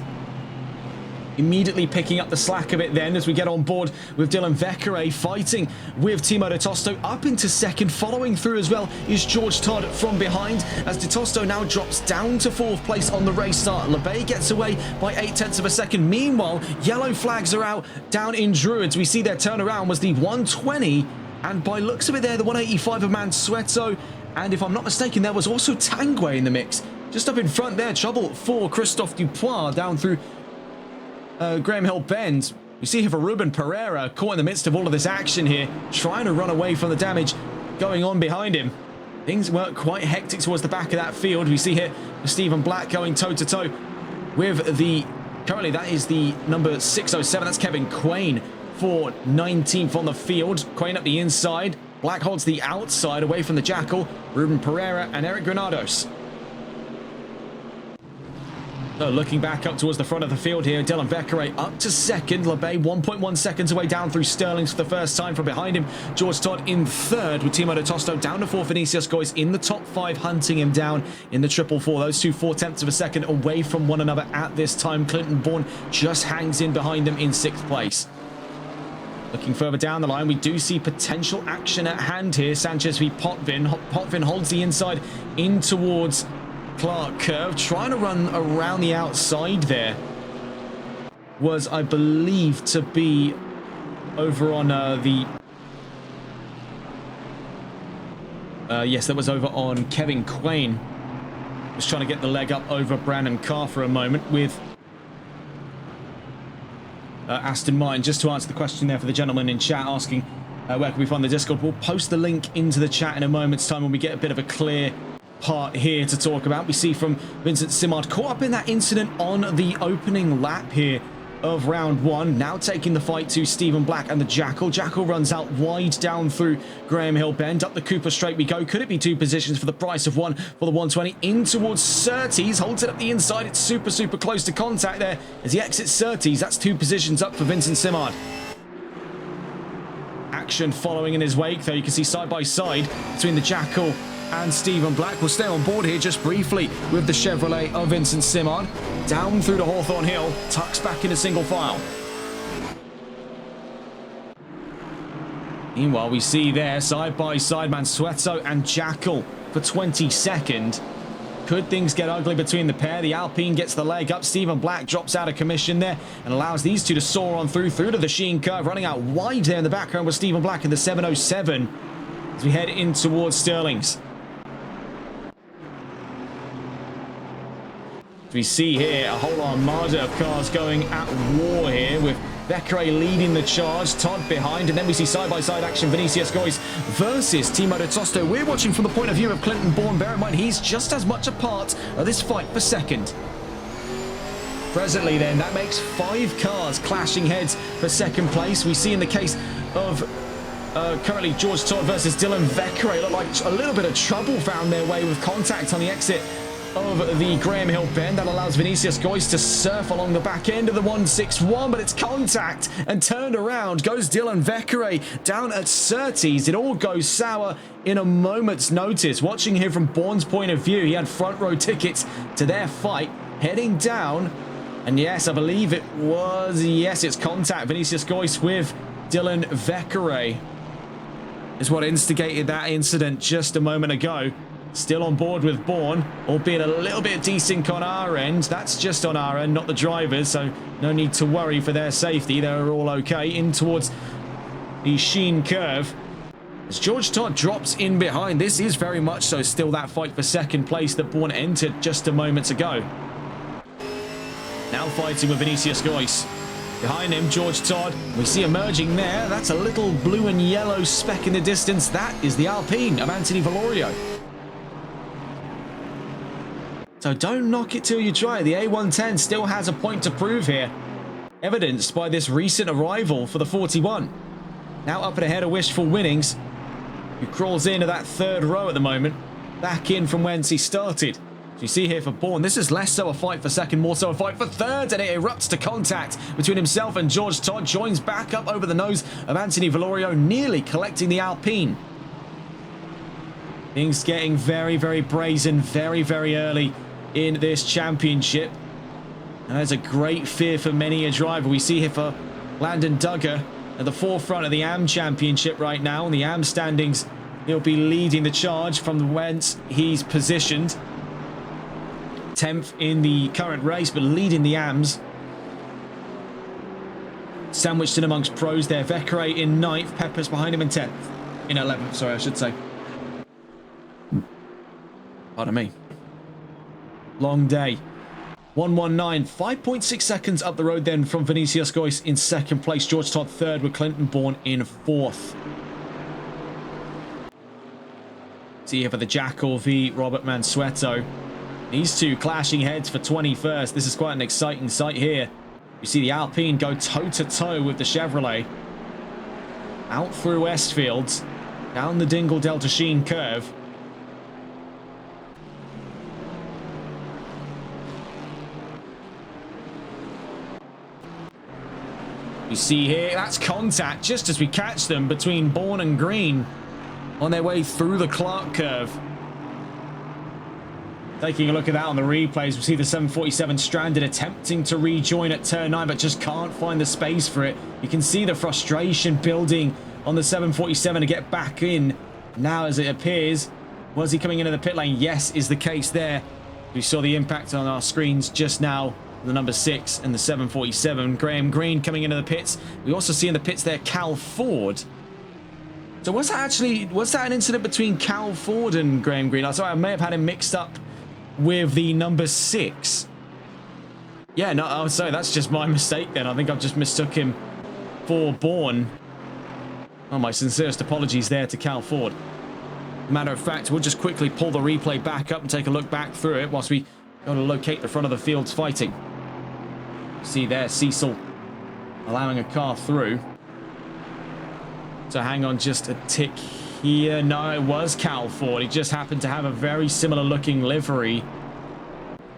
Immediately picking up the slack of it then as we get on board with Dylan Vekere fighting with Timo de Tosto. Up into second, following through as well is George Todd from behind as de Tosto now drops down to 4th place on the race start. Lebay gets away by 0.8 of a second. Meanwhile, yellow flags are out down in Druids. We see their turnaround was the 120, and by looks of it there, the 185 of Mansueto. And if I'm not mistaken, there was also Tanguay in the mix. Just up in front there, trouble for Christophe Dupois down through Graham Hill Bend. We see here for Ruben Pereira caught in the midst of all of this action here, trying to run away from the damage going on behind him. Things were quite hectic towards the back of that field. We see here Stephen Black going toe-to-toe with the, currently that is the number 607, that's Kevin Quain for 19th on the field. Quain up the inside, Black holds the outside away from the Jackal, Ruben Pereira and Eric Granados. So looking back up towards the front of the field here, Dylan Vekere up to second. Lebay 1.1 seconds away down through Sterling's for the first time from behind him. George Todd in third with Timo de Tosto down to 4th. Vinicius Goyce in the top 5, hunting him down in the 444. Those two 0.4 of a second away from one another at this time. Clinton Bourne just hangs in behind them in 6th place. Looking further down the line, we do see potential action at hand here. Sanchez v Potvin. Potvin holds the inside in towards Clark curve, trying to run around the outside there. Was, I believe, to be over on yes, that was over on Kevin Quain. Was trying to get the leg up over Brandon Carr for a moment with Aston Martin. Just to answer the question there for the gentleman in chat asking where can we find the Discord, we'll post the link into the chat in a moment's time when we get a bit of a clear part here to talk about. We see from Vincent Simard caught up in that incident on the opening lap here of round 1, now taking the fight to Stephen Black and the Jackal. Jackal runs out wide down through Graham Hill Bend. Up the Cooper Straight we go. Could it be 2 positions for the price of 1 for the 120? In towards Surtees, holds it up the inside. It's super close to contact there as he exits Surtees. That's 2 positions up for Vincent Simard. Action following in his wake though. You can see side by side between the Jackal and Stephen Black. Will stay on board here just briefly with the Chevrolet of Vincent Simard. Down through the Hawthorne Hill, tucks back into single file. Meanwhile, we see there, side by side, Mansueto and Jackal for 22nd. Could things get ugly between the pair? The Alpine gets the leg up. Stephen Black drops out of commission there and allows these two to soar on through to the Sheen curve. Running out wide there in the background with Stephen Black in the 707 as we head in towards Sterling's. We see here a whole armada of cars going at war here with Vekere leading the charge, Todd behind, and then we see side-by-side action, Vinicius Goyce versus Timo de Tosto. We're watching from the point of view of Clinton Bourne. Bear in mind, he's just as much a part of this fight for second. Presently then, that makes 5 cars clashing heads for second place. We see in the case of currently George Todd versus Dylan Vekere, look like a little bit of trouble found their way with contact on the exit of the Graham Hill bend. That allows Vinicius Goyce to surf along the back end of the 161, but it's contact and turned around. Goes Dylan Vekere down at Surtees. It all goes sour in a moment's notice. Watching here from Bourne's point of view, he had front row tickets to their fight, heading down. And yes, I believe it was, yes, it's contact. Vinicius Goyce with Dylan Vekere is what instigated that incident just a moment ago. Still on board with Bourne, albeit a little bit of desync on our end. That's just on our end, not the drivers, so no need to worry for their safety. They're all okay. In towards the Sheen curve. As George Todd drops in behind, this is very much so still that fight for second place that Bourne entered just a moment ago. Now fighting with Vinicius Goyce. Behind him, George Todd. We see emerging there. That's a little blue and yellow speck in the distance. That is the Alpine of Anthony Valorio. So don't knock it till you try. The A110 still has a point to prove here, evidenced by this recent arrival for the 41. Now up and ahead of Wishful Winnings, who crawls into that third row at the moment, back in from whence he started. So you see here for Bourne, this is less so a fight for second, more so a fight for third, and it erupts to contact between himself and George Todd. Joins back up over the nose of Anthony Valorio, nearly collecting the Alpine. Things getting very, very brazen, very, very early in this championship. And there's a great fear for many a driver. We see here for Landon Duggar at the forefront of the AM Championship right now. In the AM standings, he'll be leading the charge from whence he's positioned. 10th in the current race, but leading the AMs. Sandwiched in amongst pros there. Vekere in 9th, Peppers behind him in 10th. In 11th, sorry, I should say. Pardon me. Long day. 1:19, 5.6 seconds up the road then from Vinicius Goyce in second place. George Todd third with Clinton Bourne in 4th. See here for the Jackal v Robert Mansueto. These two clashing heads for 21st. This is quite an exciting sight here. You see the Alpine go toe-to-toe with the Chevrolet. Out through Westfields. Down the Dingle Delta Sheen curve. You see here, that's contact just as we catch them between Bourne and Green on their way through the Clark curve. Taking a look at that on the replays, we see the 747 stranded, attempting to rejoin at turn 9, but just can't find the space for it. You can see the frustration building on the 747 to get back in. Now, as it appears, was he coming into the pit lane? Yes, is the case there. We saw the impact on our screens just now. The number 6 and the 747. Graham Green coming into the pits. We also see in the pits there Cal Ford. So was that an incident between Cal Ford and Graham Green? Sorry, I may have had him mixed up with the number 6. Yeah, no, I'm sorry, that's just my mistake then. I think I've just mistook him for Bourne. Oh, my sincerest apologies there to Cal Ford. Matter of fact, we'll just quickly pull the replay back up and take a look back through it whilst we go to locate the front of the fields fighting. See there, Cecil allowing a car through. So hang on just a tick here. No, it was Cal Ford. He just happened to have a very similar looking livery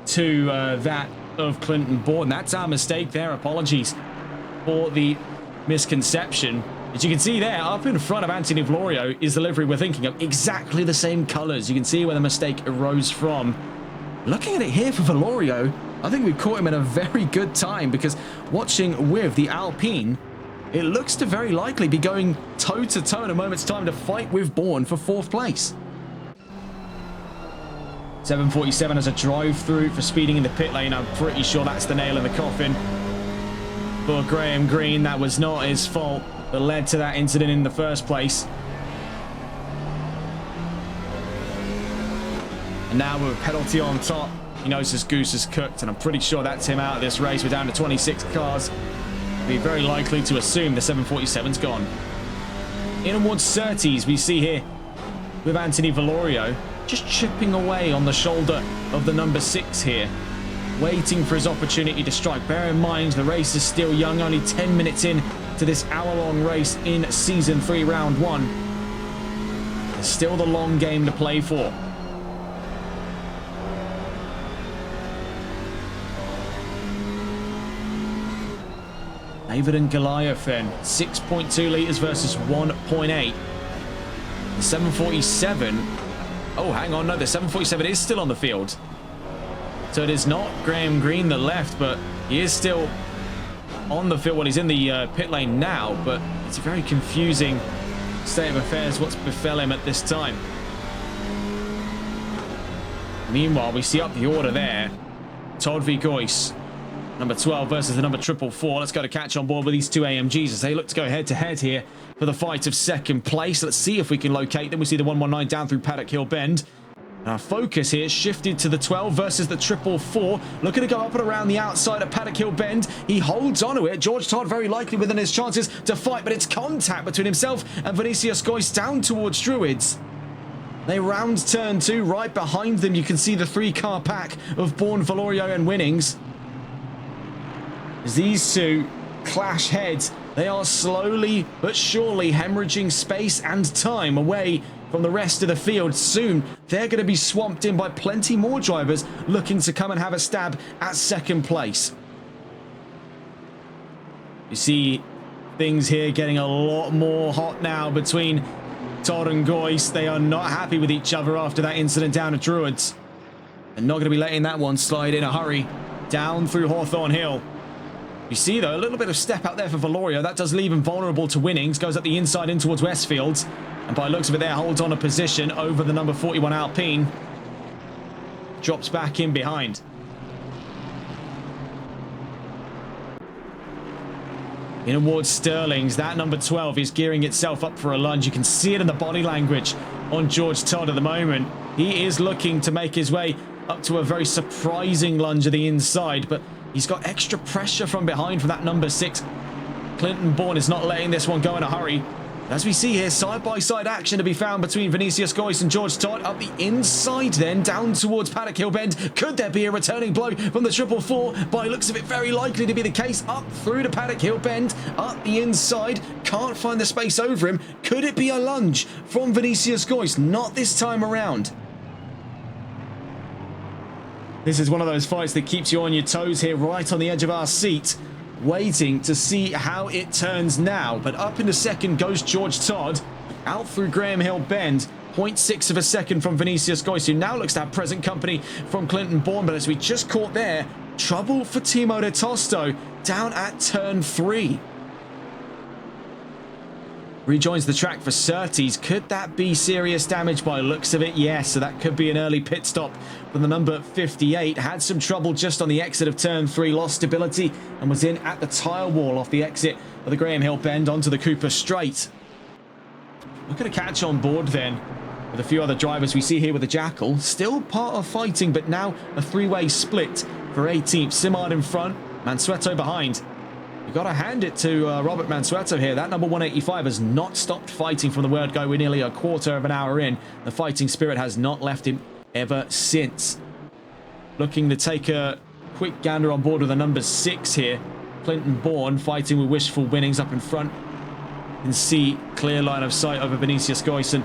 to that of Clinton Bourne. That's our mistake there. Apologies for the misconception. As you can see there, up in front of Anthony Valorio is the livery we're thinking of. Exactly the same colours. You can see where the mistake arose from. Looking at it here for Valorio, I think we've caught him at a very good time, because watching with the Alpine, it looks to very likely be going toe-to-toe in a moment's time to fight with Bourne for 4th place. 747 has a drive-through for speeding in the pit lane. I'm pretty sure that's the nail in the coffin for Graham Green. That was not his fault that led to that incident in the first place. And now with a penalty on top, he knows his goose is cooked, and I'm pretty sure that's him out of this race. We're down to 26 cars. Be very likely to assume the 747's gone. In towards Surtees, we see here with Anthony Valorio just chipping away on the shoulder of the number 6 here, waiting for his opportunity to strike. Bear in mind, the race is still young, only 10 minutes in to this hour-long race in Season 3, Round 1. There's still the long game to play for. David and Goliath then. 6.2 litres versus 1.8. The 747. Oh, hang on. No, the 747 is still on the field. So it is not Graham Green that left, but he is still on the field. Well, he's in the pit lane now, but it's a very confusing state of affairs what's befell him at this time. Meanwhile, we see up the order there. Todd v. Goyce. Number 12 versus the number 444. Let's go to catch on board with these two AMGs as they look to go head-to-head here for the fight of second place. Let's see if we can locate them. We see the 119 down through Paddock Hill Bend. Our focus here shifted to the 12 versus the 444. Looking to go up and around the outside of Paddock Hill Bend. He holds onto it. George Todd very likely within his chances to fight, but it's contact between himself and Vinicius Goyce down towards Druids. They round turn 2. Right behind them, you can see the 3-car pack of Bourne, Valorio, and Winnings. As these two clash heads, they are slowly but surely hemorrhaging space and time away from the rest of the field. Soon, they're going to be swamped in by plenty more drivers looking to come and have a stab at second place. You see things here getting a lot more hot now between Todd and Goyce. They are not happy with each other after that incident down at Druids. They're not going to be letting that one slide in a hurry down through Hawthorne Hill. You see, though, a little bit of step out there for Valorio. That does leave him vulnerable to Winnings. Goes up the inside in towards Westfields. And by the looks of it there, holds on a position over the number 41 Alpine. Drops back in behind. In towards Sterling's. That number 12 is gearing itself up for a lunge. You can see it in the body language on George Todd at the moment. He is looking to make his way up to a very surprising lunge at the inside, but he's got extra pressure from behind from that number 6. Clinton Bourne is not letting this one go in a hurry. As we see here, side-by-side action to be found between Vinicius Goyce and George Todd. Up the inside then, down towards Paddock Hill Bend. Could there be a returning blow from the 444? By looks of it, very likely to be the case. Up through to Paddock Hill Bend, up the inside. Can't find the space over him. Could it be a lunge from Vinicius Goyce? Not this time around. This is one of those fights that keeps you on your toes here, right on the edge of our seat, waiting to see how it turns now. But up into second goes George Todd, out through Graham Hill Bend. 0.6 of a second from Vinicius Goyce, who now looks to have present company from Clinton Bourne. But as we just caught there, trouble for Timo de Tosto down at turn 3. Rejoins the track for Surtees. Could that be serious damage by looks of it? Yes, so that could be an early pit stop for the number 58. Had some trouble just on the exit of turn 3, lost stability and was in at the tile wall off the exit of the Graham Hill Bend onto the Cooper Straight. Look at a catch on board then with a few other drivers we see here with the Jackal. Still part of fighting, but now a 3-way split for 18th. Simard in front, Mansueto behind. You've got to hand it to Robert Mansueto here. That number 185 has not stopped fighting from the word go. We're nearly a quarter of an hour in. The fighting spirit has not left him ever since. Looking to take a quick gander on board with the number 6 here. Clinton Bourne fighting with wishful Winnings up in front. You can see clear line of sight over Vinicius Goyce and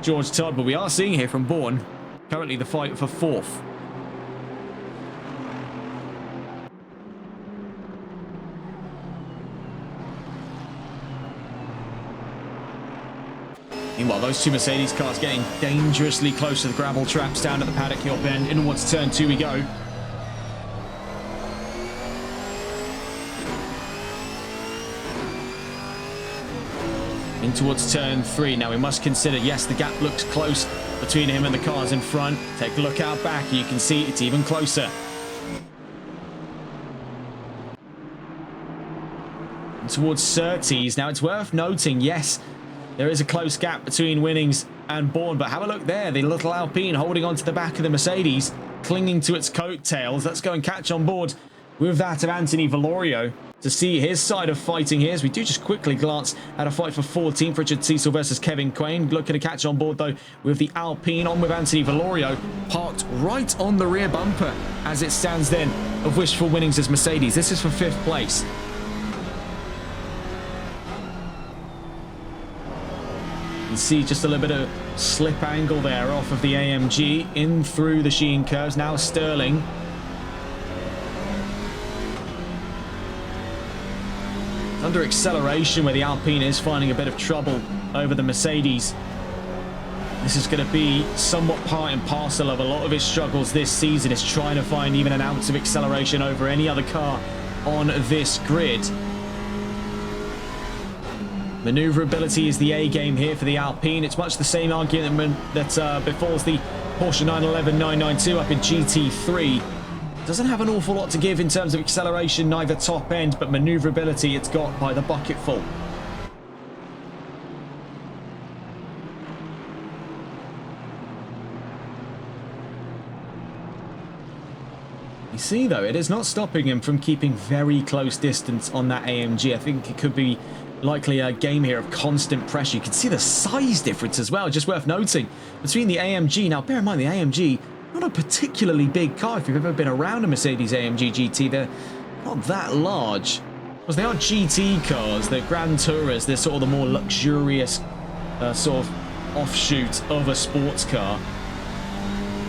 George Todd. But we are seeing here from Bourne currently the fight for 4th. Meanwhile, those two Mercedes cars getting dangerously close to the gravel traps down at the Paddock Hill Bend. In towards turn 2 we go. In towards turn 3. Now we must consider, yes, the gap looks close between him and the cars in front. Take a look out back and you can see it's even closer. And towards Surtees. Now it's worth noting, yes, there is a close gap between Winnings and Bourne, but have a look there. The little Alpine holding onto the back of the Mercedes, clinging to its coattails. Let's go and catch on board with that of Anthony Valorio to see his side of fighting here. As we do just quickly glance at a fight for 14th, Richard Cecil versus Kevin Quain. Looking to catch on board, though, with the Alpine on with Anthony Valorio, parked right on the rear bumper as it stands then of wishful Winnings as Mercedes. This is for 5th place. You can see just a little bit of slip angle there off of the AMG in through the Sheen curves. Now Sterling. Under acceleration where the Alpine is finding a bit of trouble over the Mercedes. This is going to be somewhat part and parcel of a lot of his struggles this season, is trying to find even an ounce of acceleration over any other car on this grid. Maneuverability is the A game here for the Alpine. It's much the same argument that befalls the Porsche 911 992 up in GT3. Doesn't have an awful lot to give in terms of acceleration, neither top end, but maneuverability it's got by the bucketful. You see, though, it is not stopping him from keeping very close distance on that AMG. I think it could be likely a game here of constant pressure. You can see the size difference as well, just worth noting, between the AMG. Now, bear in mind, the AMG, not a particularly big car. If you've ever been around a Mercedes AMG GT, they're not that large. Because they are GT cars, they're Grand Tourers, they're sort of the more luxurious sort of offshoot of a sports car.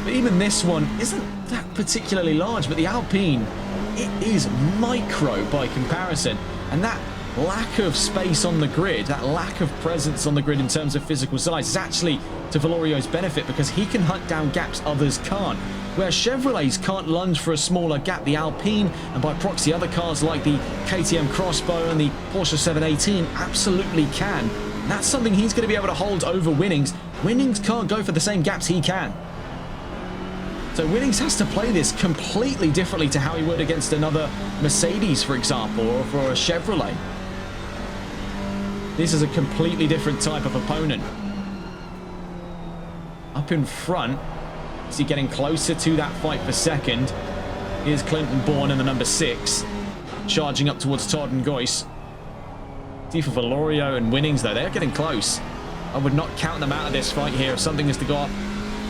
But even this one isn't that particularly large, but the Alpine, it is micro by comparison. And that lack of space on the grid, that lack of presence on the grid in terms of physical size is actually to Valorio's benefit, because he can hunt down gaps others can't. Where Chevrolets can't lunge for a smaller gap, the Alpine, and by proxy other cars like the KTM Crossbow and the Porsche 718 absolutely can. And that's something he's going to be able to hold over Winnings. Winnings can't go for the same gaps he can. So Winnings has to play this completely differently to how he would against another Mercedes, for example, or for a Chevrolet. This is a completely different type of opponent. Up in front, is he getting closer to that fight for second? Here's Clinton Bourne in the number 6, charging up towards Todd and Goyce. See for Valorio and Winnings, though, they're getting close. I would not count them out of this fight here if something is to go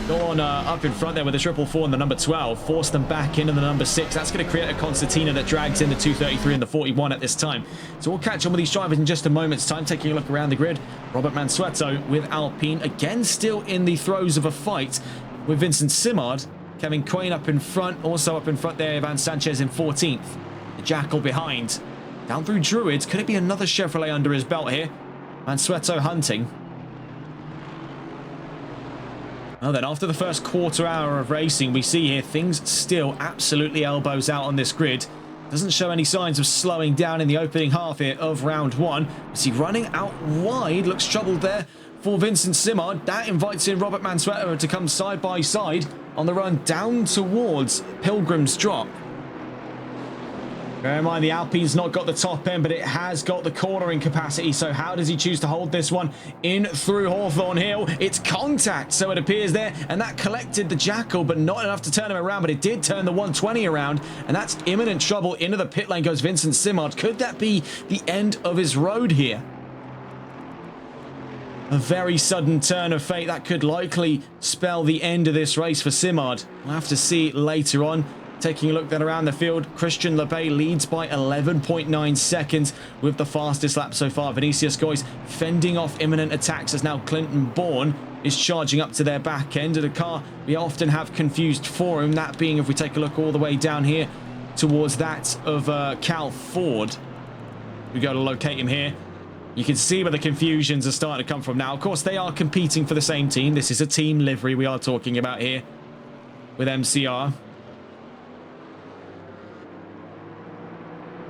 on up in front there with the 444 and the number 12. Force them back into the number 6. That's going to create a concertina that drags in the 233 and the 41 at this time. So we'll catch on with these drivers in just a moment's time. Taking a look around the grid, Robert Mansueto with Alpine. Again, still in the throes of a fight with Vincent Simard. Kevin Quain up in front. Also up in front there, Ivan Sanchez in 14th. The Jackal behind. Down through Druids. Could it be another Chevrolet under his belt here? Mansueto hunting. Well then, after the first quarter hour of racing, we see here things still absolutely elbows out on this grid. Doesn't show any signs of slowing down in the opening half here of round 1. We see running out wide, looks troubled there for Vincent Simard. That invites in Robert Mansueto to come side by side on the run down towards Pilgrim's Drop. Bear in mind, the Alpine's not got the top end, but it has got the cornering capacity. So how does he choose to hold this one in through Hawthorne Hill? It's contact, so it appears there, and that collected the Jackal, but not enough to turn him around. But it did turn the 120 around, and that's imminent trouble. Into the pit lane goes Vincent Simard. Could that be the end of his road here? A very sudden turn of fate that could likely spell the end of this race for Simard. We'll have to see later on. Taking a look then around the field, Christian Lebay leads by 11.9 seconds with the fastest lap so far. Vinicius Goyce fending off imminent attacks as now Clinton Bourne is charging up to their back end of the car. We often have confused for him, that being, if we take a look all the way down here towards that of Cal Ford. We go to locate him here. You can see where the confusions are starting to come from now. Of course, they are competing for the same team. This is a team livery we are talking about here with MCR.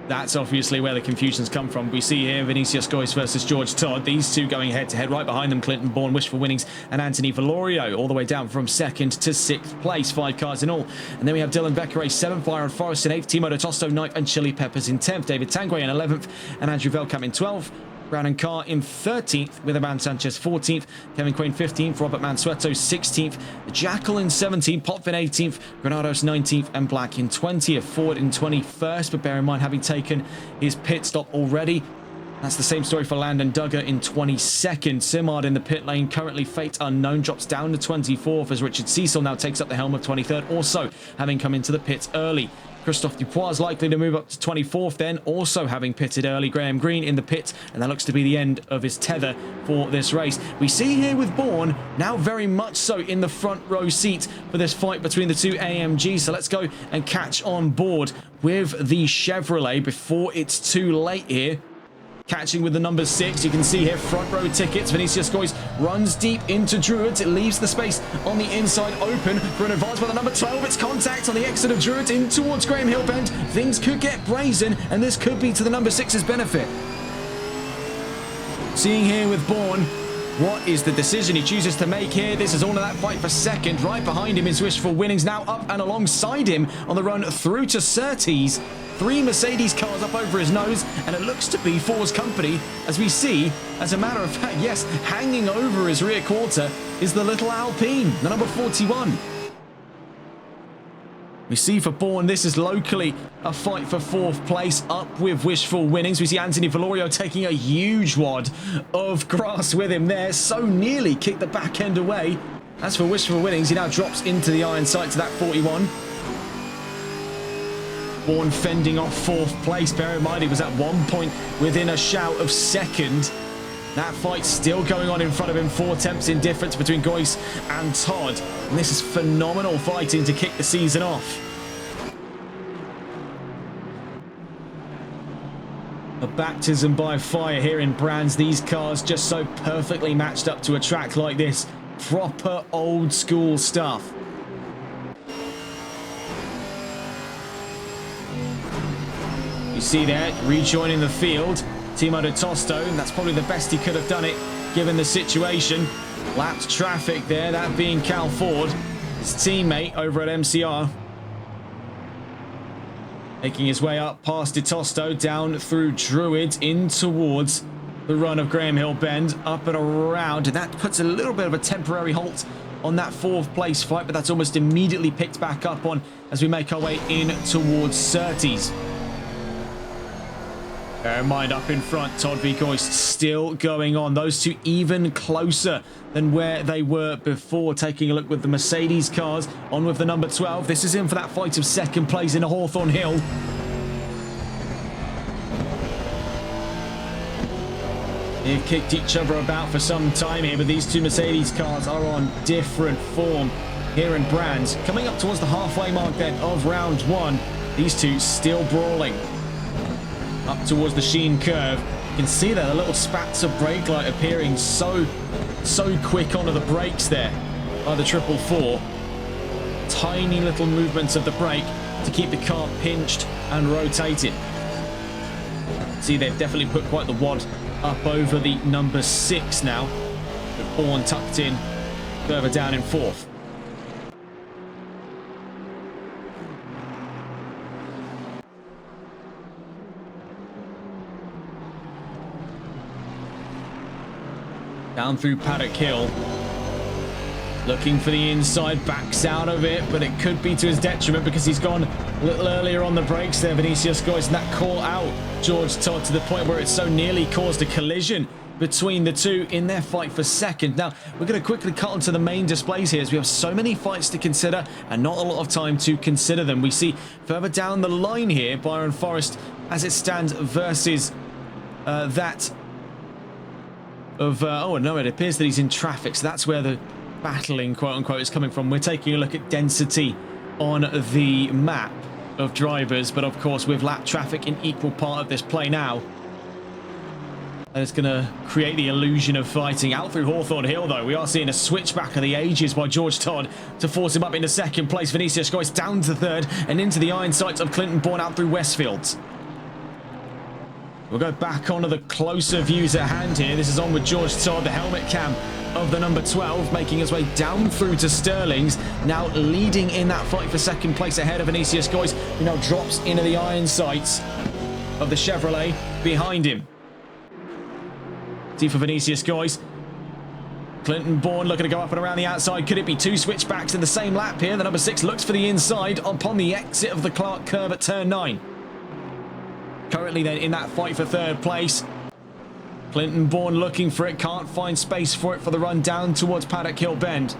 That's obviously where the confusions come from. We see here Vinicius Goyce versus George Todd. These two going head-to-head. Right behind them, Clinton Bourne, Wishful Winnings, and Anthony Valorio, all the way down from 2nd to 6th place. 5 cars in all. And then we have Dylan Becker, 7th, Byron Forrest in 8th, Timo Tosto 9th, and Chili Peppers in 10th. David Tanguay in 11th, and Andrew Velkamp in 12th. Brown & Carr in 13th, with Ivan Sanchez 14th, Kevin Quain 15th, Robert Mansueto 16th, the Jackal in 17th, Potvin 18th, Granados 19th, and Black in 20th, Ford in 21st, but bear in mind, having taken his pit stop already. That's the same story for Landon Duggar in 22nd. Simard in the pit lane, currently fate unknown, drops down to 24th as Richard Cecil now takes up the helm of 23rd, also having come into the pits early. Christophe Dupois is likely to move up to 24th then, also having pitted early. Graham Green in the pit, and that looks to be the end of his tether for this race. We see here with Bourne now very much so in the front row seat for this fight between the two AMGs. So let's go and catch on board with the Chevrolet before it's too late here. Catching with the number 6, you can see here front row tickets. Vinicius Goys runs deep into Druids. It leaves the space on the inside open for an advance by the number 12. It's contact on the exit of Druids in towards Graham Hill Bend. Things could get brazen, and this could be to the number 6's benefit. Seeing here with Bourne, what is the decision he chooses to make here? This is all of that fight for second. Right behind him is Wishful Winnings, now up and alongside him on the run through to Surtees. 3 Mercedes cars up over his nose, and it looks to be Force Company, as we see, as a matter of fact, yes, hanging over his rear quarter is the little Alpine, the number 41. We see for Bourne, this is locally a fight for 4th place, up with Wishful Winnings. We see Anthony Valorio taking a huge wad of grass with him there, so nearly kicked the back end away. As for Wishful Winnings, he now drops into the iron sight to that 41. Bourne fending off 4th place. Bear in mind, he was at one point within a shout of second. That fight still going on in front of him. 4 attempts in difference between Goyce and Todd. And this is phenomenal fighting to kick the season off. A baptism by fire here in Brands. These cars just so perfectly matched up to a track like this. Proper old school stuff. You see there, rejoining the field, Timo de Tosto. That's probably the best he could have done it, given the situation. Lapped traffic there, that being Cal Ford, his teammate over at MCR. Making his way up past de Tosto, down through Druids, in towards the run of Graham Hill Bend, up and around. And that puts a little bit of a temporary halt on that 4th place fight, but that's almost immediately picked back up on as we make our way in towards Surtees. Bear in mind, up in front, Todd v. Goyce still going on. Those two even closer than where they were before. Taking a look with the Mercedes cars, on with the number 12. This is in for that fight of 2nd place in a Hawthorne Hill. They've kicked each other about for some time here, but these 2 Mercedes cars are on different form here in Brands. Coming up towards the halfway mark then of round 1. These 2 still brawling. Up towards the Sheen curve. You can see there the little spats of brake light appearing so quick onto the brakes there by the 444. Tiny little movements of the brake to keep the car pinched and rotating. See, they've definitely put quite the wad up over the number 6 now. With Bourne tucked in further down in 4th. Down through Paddock Hill. Looking for the inside, backs out of it, but it could be to his detriment because he's gone a little earlier on the brakes there. Vinicius Goyce, and that call out George Todd to the point where it so nearly caused a collision between the 2 in their fight for 2nd. Now, we're going to quickly cut onto the main displays here as we have so many fights to consider and not a lot of time to consider them. We see further down the line here, Byron Forrest as it stands versus that of oh no, it appears that he's in traffic, so that's where the battling quote unquote is coming from. We're taking a look at density on the map of drivers, but of course with lap traffic in equal part of this play now, and it's going to create the illusion of fighting. Out through Hawthorne Hill though, we are seeing a switchback of the ages by George Todd to force him up into 2nd place. Vinicius Goyce down to 3rd and into the iron sights of Clinton Bourne out through Westfields. We'll go back onto the closer views at hand here. This is on with George Todd, the helmet cam of the number 12, making his way down through to Sterling's, now leading in that fight for 2nd place ahead of Vinicius Goyce, who now drops into the iron sights of the Chevrolet behind him. See for Vinicius Goyce. Clinton Bourne looking to go up and around the outside. Could it be 2 switchbacks in the same lap here? The number 6 looks for the inside upon the exit of the Clark curve at turn 9. Currently then in that fight for 3rd place. Clinton Bourne looking for it, can't find space for it for the run down towards Paddock Hill Bend.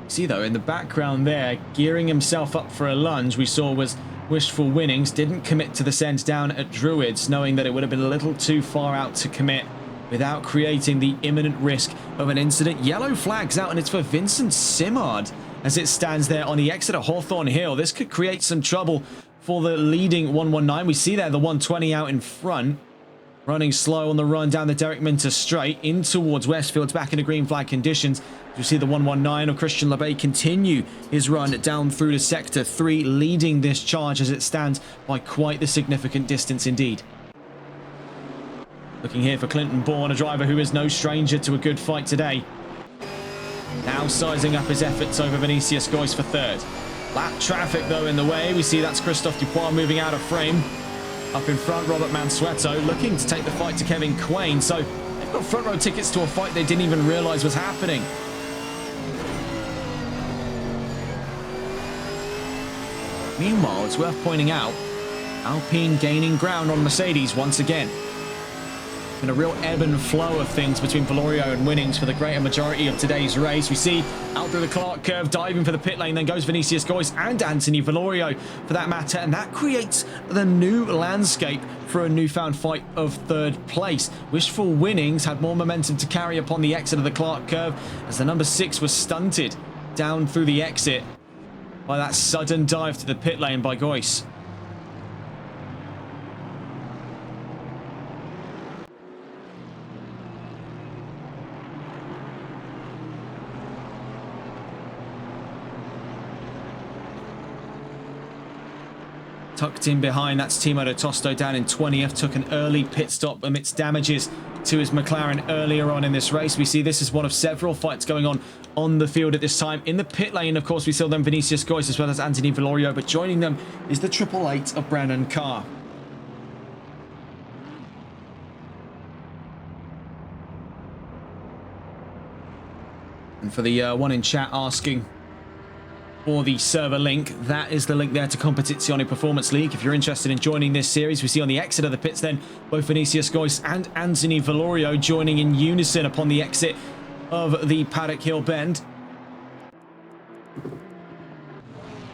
See though, in the background there, gearing himself up for a lunge, we saw was Wishful Winnings. Didn't commit to the send down at Druids, knowing that it would have been a little too far out to commit without creating the imminent risk of an incident. Yellow flags out, and it's for Vincent Simard as it stands there on the exit of Hawthorne Hill. This could create some trouble for the leading 119. We see there the 120 out in front, running slow on the run down the Derek Minter straight in towards Westfields, back into green flag conditions. You see the 119 of Christian LeBay continue his run down through to Sector 3, leading this charge as it stands by quite the significant distance indeed. Looking here for Clinton Bourne, a driver who is no stranger to a good fight today. Now sizing up his efforts over Vinicius Goyce for third. Lap traffic though in the way. We see that's Christophe Dupois moving out of frame. Up in front, Robert Mansueto looking to take the fight to Kevin Quain. So they've got front row tickets to a fight they didn't even realise was happening. Meanwhile, it's worth pointing out, Alpine gaining ground on Mercedes once again. And a real ebb and flow of things between Valorio and Winnings for the greater majority of today's race. We see out through the Clark curve, diving for the pit lane, then goes Vinicius Goyce and Anthony Valorio for that matter, and that creates the new landscape for a newfound fight of third place. Wishful Winnings had more momentum to carry upon the exit of the Clark curve as the number 6 was stunted down through the exit by that sudden dive to the pit lane by Goyce. Tucked in behind, that's Timo de Tosto down in 20th, took an early pit stop amidst damages to his McLaren earlier on in this race. We see this is one of several fights going on the field at this time. In the pit lane, of course, we saw them Vinicius Goyce as well as Anthony Valorio, but joining them is the 888 of Brandon Carr. And for the one in chat asking for the server link, that is the link there to Competizione Performance League. If you're interested in joining this series, we see on the exit of the pits then both Vinicius Goyce and Anthony Valorio joining in unison upon the exit of the Paddock Hill Bend.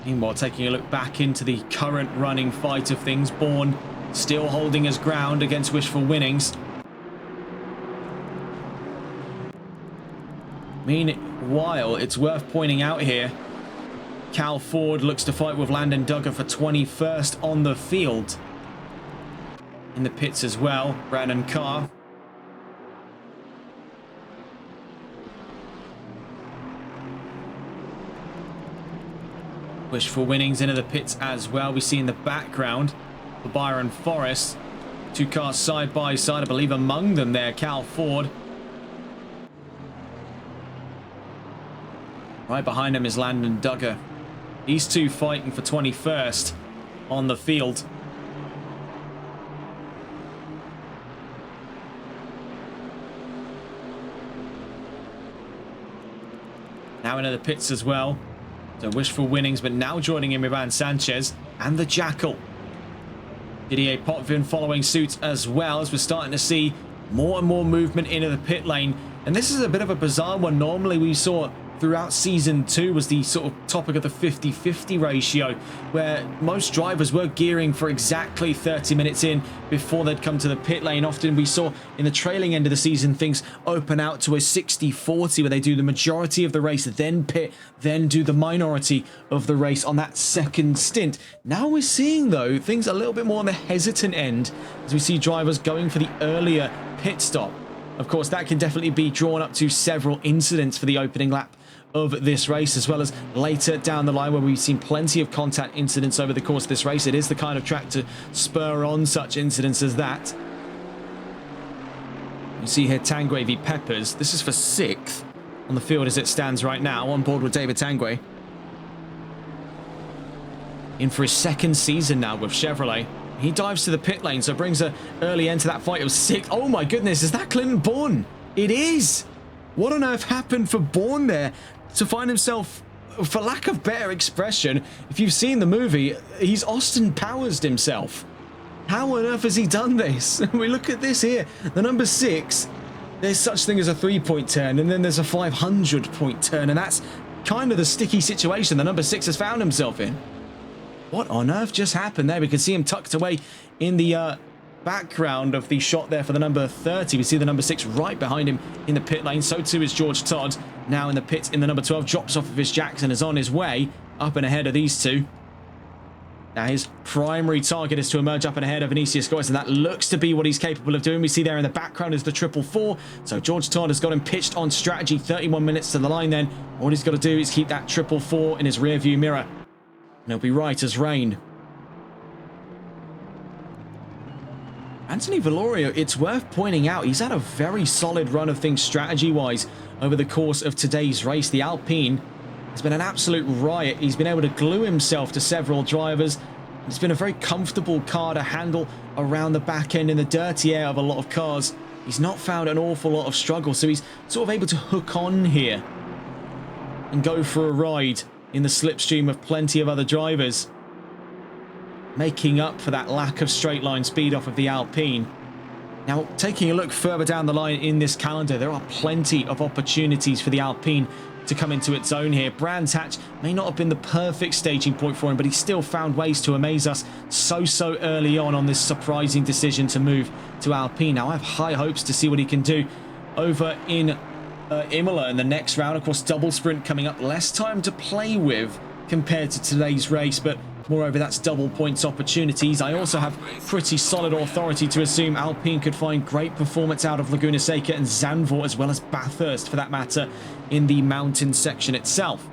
Meanwhile, taking a look back into the current running fight of things, Bourne still holding his ground against Wishful Winnings. Meanwhile, it's worth pointing out here, Cal Ford looks to fight with Landon Duggar for 21st on the field. In the pits as well, Brandon Carr. Wishful Winnings into the pits as well. We see in the background for Byron Forrest. Two cars side by side, I believe among them there, Cal Ford. Right behind him is Landon Duggar. These two fighting for 21st on the field. Now into the pits as well. So Wishful Winnings, but now joining in with Ivan Sanchez and the Jackal. Didier Potvin following suit as well, as we're starting to see more and more movement into the pit lane. And this is a bit of a bizarre one. Normally we saw throughout Season 2 was the sort of topic of the 50-50 ratio, where most drivers were gearing for exactly 30 minutes in before they'd come to the pit lane. Often we saw in the trailing end of the season things open out to a 60-40, where they do the majority of the race, then pit, then do the minority of the race on that second stint. Now we're seeing, though, things a little bit more on the hesitant end, as we see drivers going for the earlier pit stop. Of course, that can definitely be drawn up to several incidents for the opening lap of this race, as well as later down the line where we've seen plenty of contact incidents over the course of this race. It is the kind of track to spur on such incidents as that. You see here Tanguay v Peppers. This is for 6th on the field as it stands right now, on board with David Tanguay. In for his 2nd season now with Chevrolet. He dives to the pit lane, so brings an early end to that fight of 6th. Oh my goodness, is that Clinton Bourne? It is! What on earth happened for Bourne there to find himself, for lack of better expression, if you've seen the movie, he's Austin Powers himself. How on earth has he done this? We look at this here, the number 6, there's such thing as a 3-point turn, and then there's a 500-point turn, and that's kind of the sticky situation the number 6 has found himself in. What on earth just happened there? We can see him tucked away in the background of the shot there for the number 30. We see the number 6 right behind him in the pit lane. So too is George Todd. Now in the pit in the number 12. Drops off of his Jackson, is on his way up and ahead of these two. Now his primary target is to emerge up and ahead of Vinicius Goyce, and that looks to be what he's capable of doing. We see there in the background is the 444. So George Todd has got him pitched on strategy. 31 minutes to the line then. All he's got to do is keep that 444 in his rear view mirror. And he'll be right as rain. Anthony Valorio, it's worth pointing out, he's had a very solid run of things strategy-wise over the course of today's race. The Alpine has been an absolute riot. He's been able to glue himself to several drivers. It's been a very comfortable car to handle around the back end in the dirty air of a lot of cars. He's not found an awful lot of struggle, so he's sort of able to hook on here and go for a ride in the slipstream of plenty of other drivers, making up for that lack of straight line speed off of the Alpine. Now, taking a look further down the line in this calendar, there are plenty of opportunities for the Alpine to come into its own here. Brands Hatch may not have been the perfect staging point for him, but he still found ways to amaze us so early on this surprising decision to move to Alpine. Now, I have high hopes to see what he can do over in Imola in the next round. Of course, double sprint coming up, less time to play with compared to today's race, but moreover, that's double points opportunities. I also have pretty solid authority to assume Alpine could find great performance out of Laguna Seca and Zandvoort, as well as Bathurst for that matter, in the mountain section itself.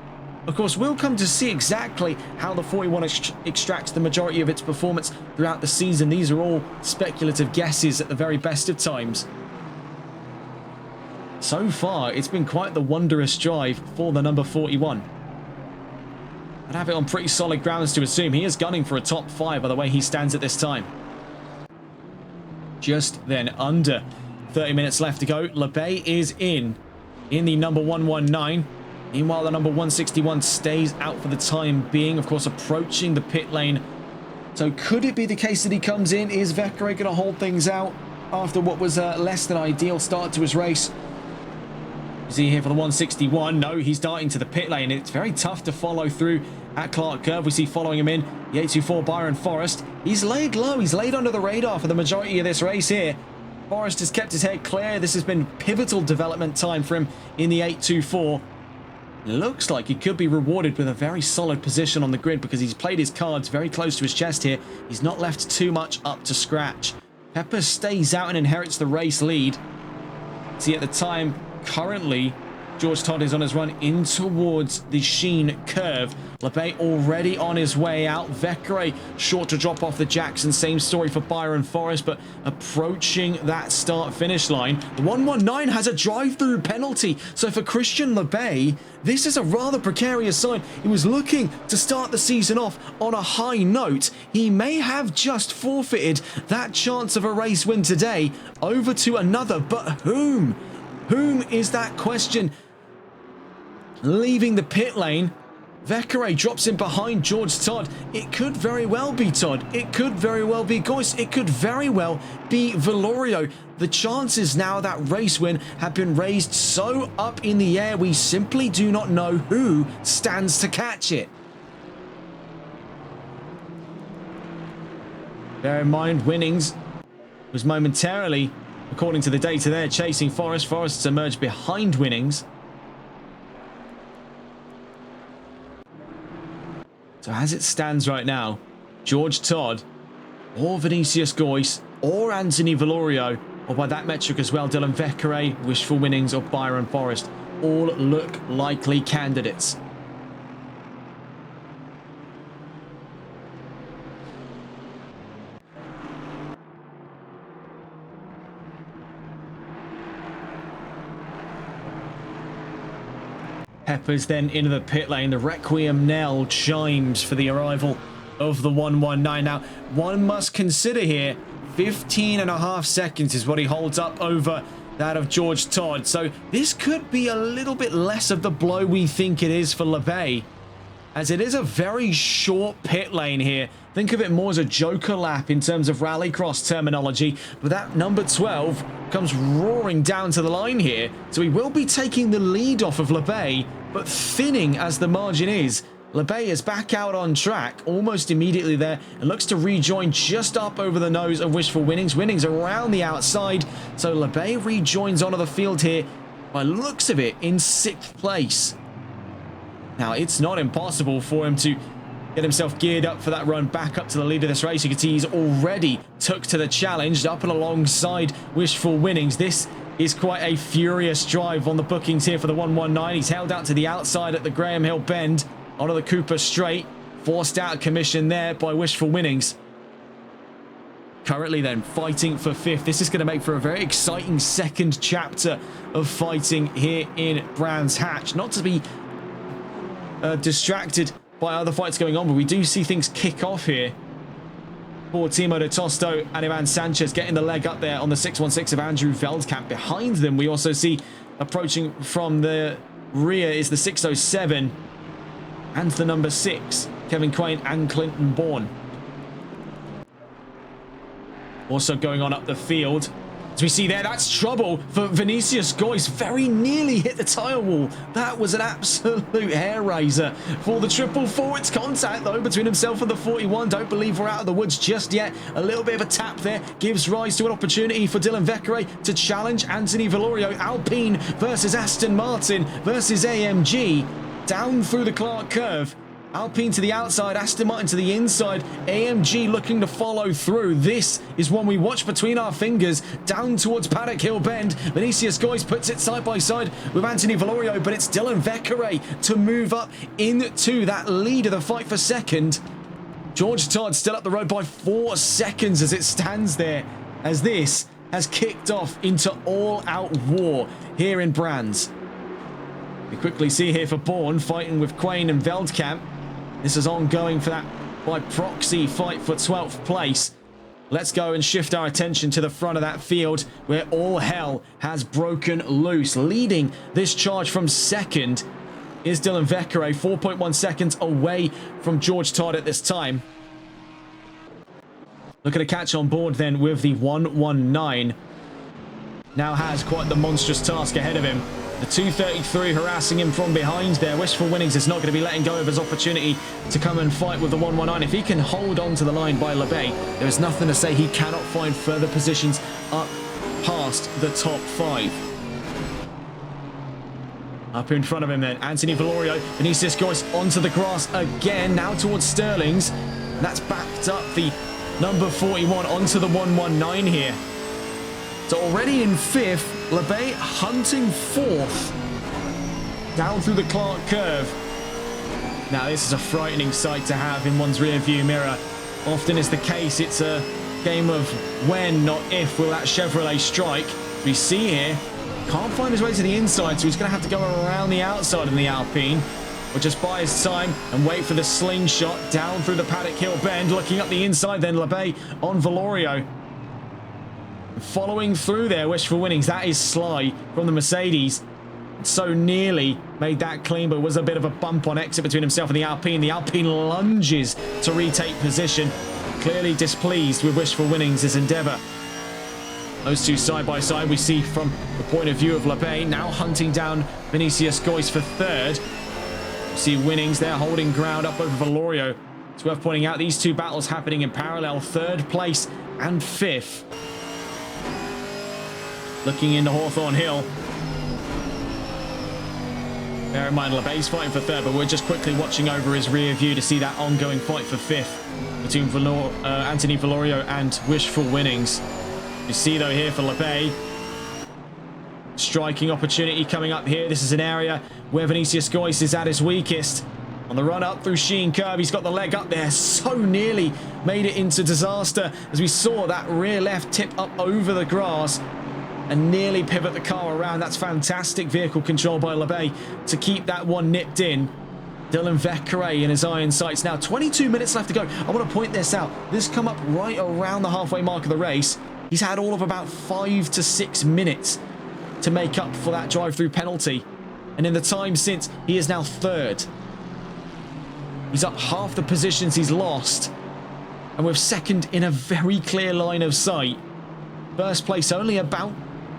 Of course, we'll come to see exactly how the 41 extracts the majority of its performance throughout the season. These are all speculative guesses at the very best of times. So far, it's been quite the wondrous drive for the number 41. I'd have it on pretty solid grounds to assume he is gunning for a top 5 by the way he stands at this time. Just then, under 30 minutes left to go. LeBay is in the number 119. Meanwhile, the number 161 stays out for the time being, of course, approaching the pit lane. So could it be the case that he comes in? Is Vecchiaré going to hold things out after what was a less than ideal start to his race? Is he here for the 161? No, he's darting to the pit lane. It's very tough to follow through at Clark Curve. We see following him in the 824 Byron Forrest. He's laid low. He's laid under the radar for the majority of this race here. Forrest has kept his head clear. This has been pivotal development time for him in the 824. Looks like he could be rewarded with a very solid position on the grid because he's played his cards very close to his chest here. He's not left too much up to scratch. Pepper stays out and inherits the race lead. See, at the time, currently, George Todd is on his run in towards the Sheen curve. LeBay already on his way out. Vecchiaré short to drop off the Jackson. Same story for Byron Forrest, but approaching that start-finish line. The 119 has a drive-through penalty. So for Christian LeBay, this is a rather precarious sign. He was looking to start the season off on a high note. He may have just forfeited that chance of a race win today over to another, but whom? Whom is that question? Leaving the pit lane, Vecchiaré drops in behind George Todd. It could very well be Todd. It could very well be Goyce. It could very well be Valorio. The chances now of that race win have been raised so up in the air, we simply do not know who stands to catch it. Bear in mind, Winnings was momentarily, according to the data there, chasing Forrest. Forrest's emerged behind Winnings. So as it stands right now, George Todd, or Vinicius Goyce, or Anthony Valorio, or by that metric as well, Dylan Vecchiaré, Wishful Winnings, or Byron Forrest, all look likely candidates. Peppers then into the pit lane. The Requiem knell chimes for the arrival of the 119. Now, one must consider here, 15.5 seconds is what he holds up over that of George Todd. So this could be a little bit less of the blow we think it is for LeBay, as it is a very short pit lane here. Think of it more as a joker lap in terms of rallycross terminology, but that number 12 comes roaring down to the line here, so he will be taking the lead off of LeBay, but thinning as the margin is. LeBay is back out on track almost immediately there and looks to rejoin just up over the nose of Wishful Winnings. Winnings around the outside, so LeBay rejoins onto the field here, by looks of it, in 6th place. Now, it's not impossible for him to get himself geared up for that run back up to the lead of this race. You can see he's already took to the challenge up and alongside Wishful Winnings. This is quite a furious drive on the bookings here for the 119. He's held out to the outside at the Graham Hill bend onto the Cooper straight. Forced out of commission there by Wishful Winnings. Currently then fighting for 5th. This is going to make for a very exciting second chapter of fighting here in Brands Hatch. Not to be distracted by other fights going on, but we do see things kick off here. Poor Timo de Tosto and Ivan Sanchez getting the leg up there on the 616 of Andrew Veldkamp. Behind them, we also see approaching from the rear is the 607 and the number 6, Kevin Quain and Clinton Bourne. Also going on up the field, as we see there, that's trouble for Vinicius Goyce. Very nearly hit the tyre wall. That was an absolute hair raiser for the triple forwards. Contact though between himself and the 41. Don't believe we're out of the woods just yet. A little bit of a tap there gives rise to an opportunity for Dylan Vekere to challenge Anthony Valorio. Alpine versus Aston Martin versus AMG. Down through the Clark curve. Alpine to the outside, Aston Martin to the inside, AMG looking to follow through. This is one we watch between our fingers, down towards Paddock Hill Bend. Vinicius Goyce puts it side by side with Anthony Valorio, but it's Dylan Vekere to move up into that lead of the fight for second. George Todd still up the road by 4 seconds as it stands there, as this has kicked off into all-out war here in Brands. We quickly see here for Bourne fighting with Quain and Veldkamp. This is ongoing for that by proxy fight for 12th place. Let's go and shift our attention to the front of that field where all hell has broken loose. Leading this charge from second is Dylan Vekere, 4.1 seconds away from George Todd at this time. Look at a catch on board then with the 119. Now has quite the monstrous task ahead of him. The 233 harassing him from behind there. Wishful Winnings is not going to be letting go of his opportunity to come and fight with the 119. If he can hold on to the line by LeBay, there is nothing to say he cannot find further positions up past the top 5. Up in front of him then, Anthony Valorio, Vinicius Goyce onto the grass again, now towards Sterling's. And that's backed up the number 41 onto the 119 here. So already in 5th, LeBay hunting 4th. Down through the Clark curve. Now this is a frightening sight to have in one's rear view mirror. Often is the case, it's a game of when, not if, will that Chevrolet strike. We see here, can't find his way to the inside, so he's going to have to go around the outside in the Alpine. Or just buy his time and wait for the slingshot down through the Paddock Hill bend. Looking up the inside then, LeBay on Valorio. Following through there, Wishful Winnings. That is Sly from the Mercedes. So nearly made that clean, but was a bit of a bump on exit between himself and the Alpine. The Alpine lunges to retake position. Clearly displeased with Wishful Winnings' endeavour. Those two side by side, we see from the point of view of LeBay, now hunting down Vinicius Goyce for 3rd. We see Winnings there holding ground up over Valorio. It's worth pointing out these two battles happening in parallel, 3rd place and 5th. Looking into Hawthorne Hill. Bear in mind, LeBay's fighting for 3rd, but we're just quickly watching over his rear view to see that ongoing fight for 5th between Anthony Valorio and Wishful Winnings. You see, though, here for LeBay, striking opportunity coming up here. This is an area where Vinicius Goyce is at his weakest. On the run up through Sheen Curve, he's got the leg up there. So nearly made it into disaster as we saw that rear left tip up over the grass and nearly pivot the car around. That's fantastic vehicle control by LeBay to keep that one nipped in. Dylan Vekere in his iron sights now. 22 minutes left to go. I want to point this out. This come up right around the halfway mark of the race. He's had all of about 5 to 6 minutes to make up for that drive-through penalty. And in the time since, he is now 3rd. He's up half the positions he's lost. And with 2nd in a very clear line of sight. 1st place only about,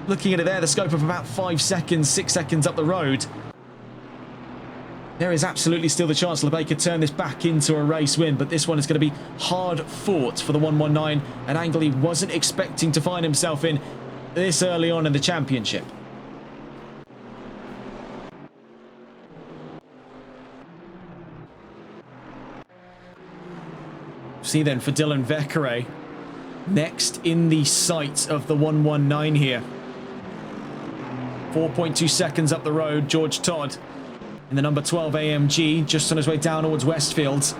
looking at it there, the scope of about 5 seconds, 6 seconds up the road. there is absolutely still the chance LeBay could turn this back into a race win, but this one is going to be hard fought for the 119, an angle he wasn't expecting to find himself in this early on in the championship. See then for Dylan Vekere, next in the sights of the 119 here. 4.2 seconds up the road, George Todd in the number 12 AMG, just on his way down towards Westfields,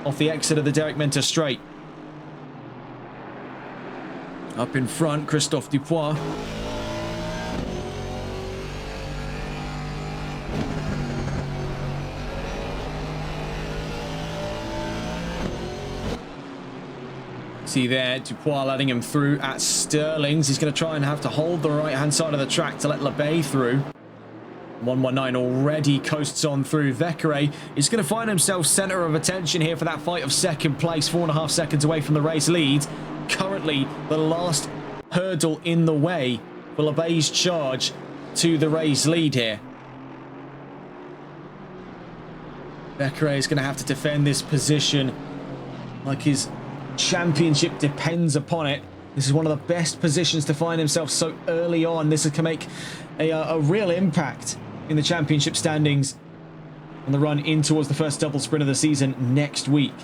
off the exit of the Derek Minter Straight. Up in front, Christophe Dupois. See there, Dupois letting him through at Sterling's. He's going to try and have to hold the right-hand side of the track to let LeBay through. 119 already coasts on through. Vekere is going to find himself center of attention here for that fight of second place, 4.5 seconds away from the race lead. Currently, the last hurdle in the way for LeBay's charge to the race lead here. Vekere is going to have to defend this position like his championship depends upon it. This is one of the best positions to find himself so early on. This can make a real impact in the championship standings on the run in towards the first double sprint of the season next week.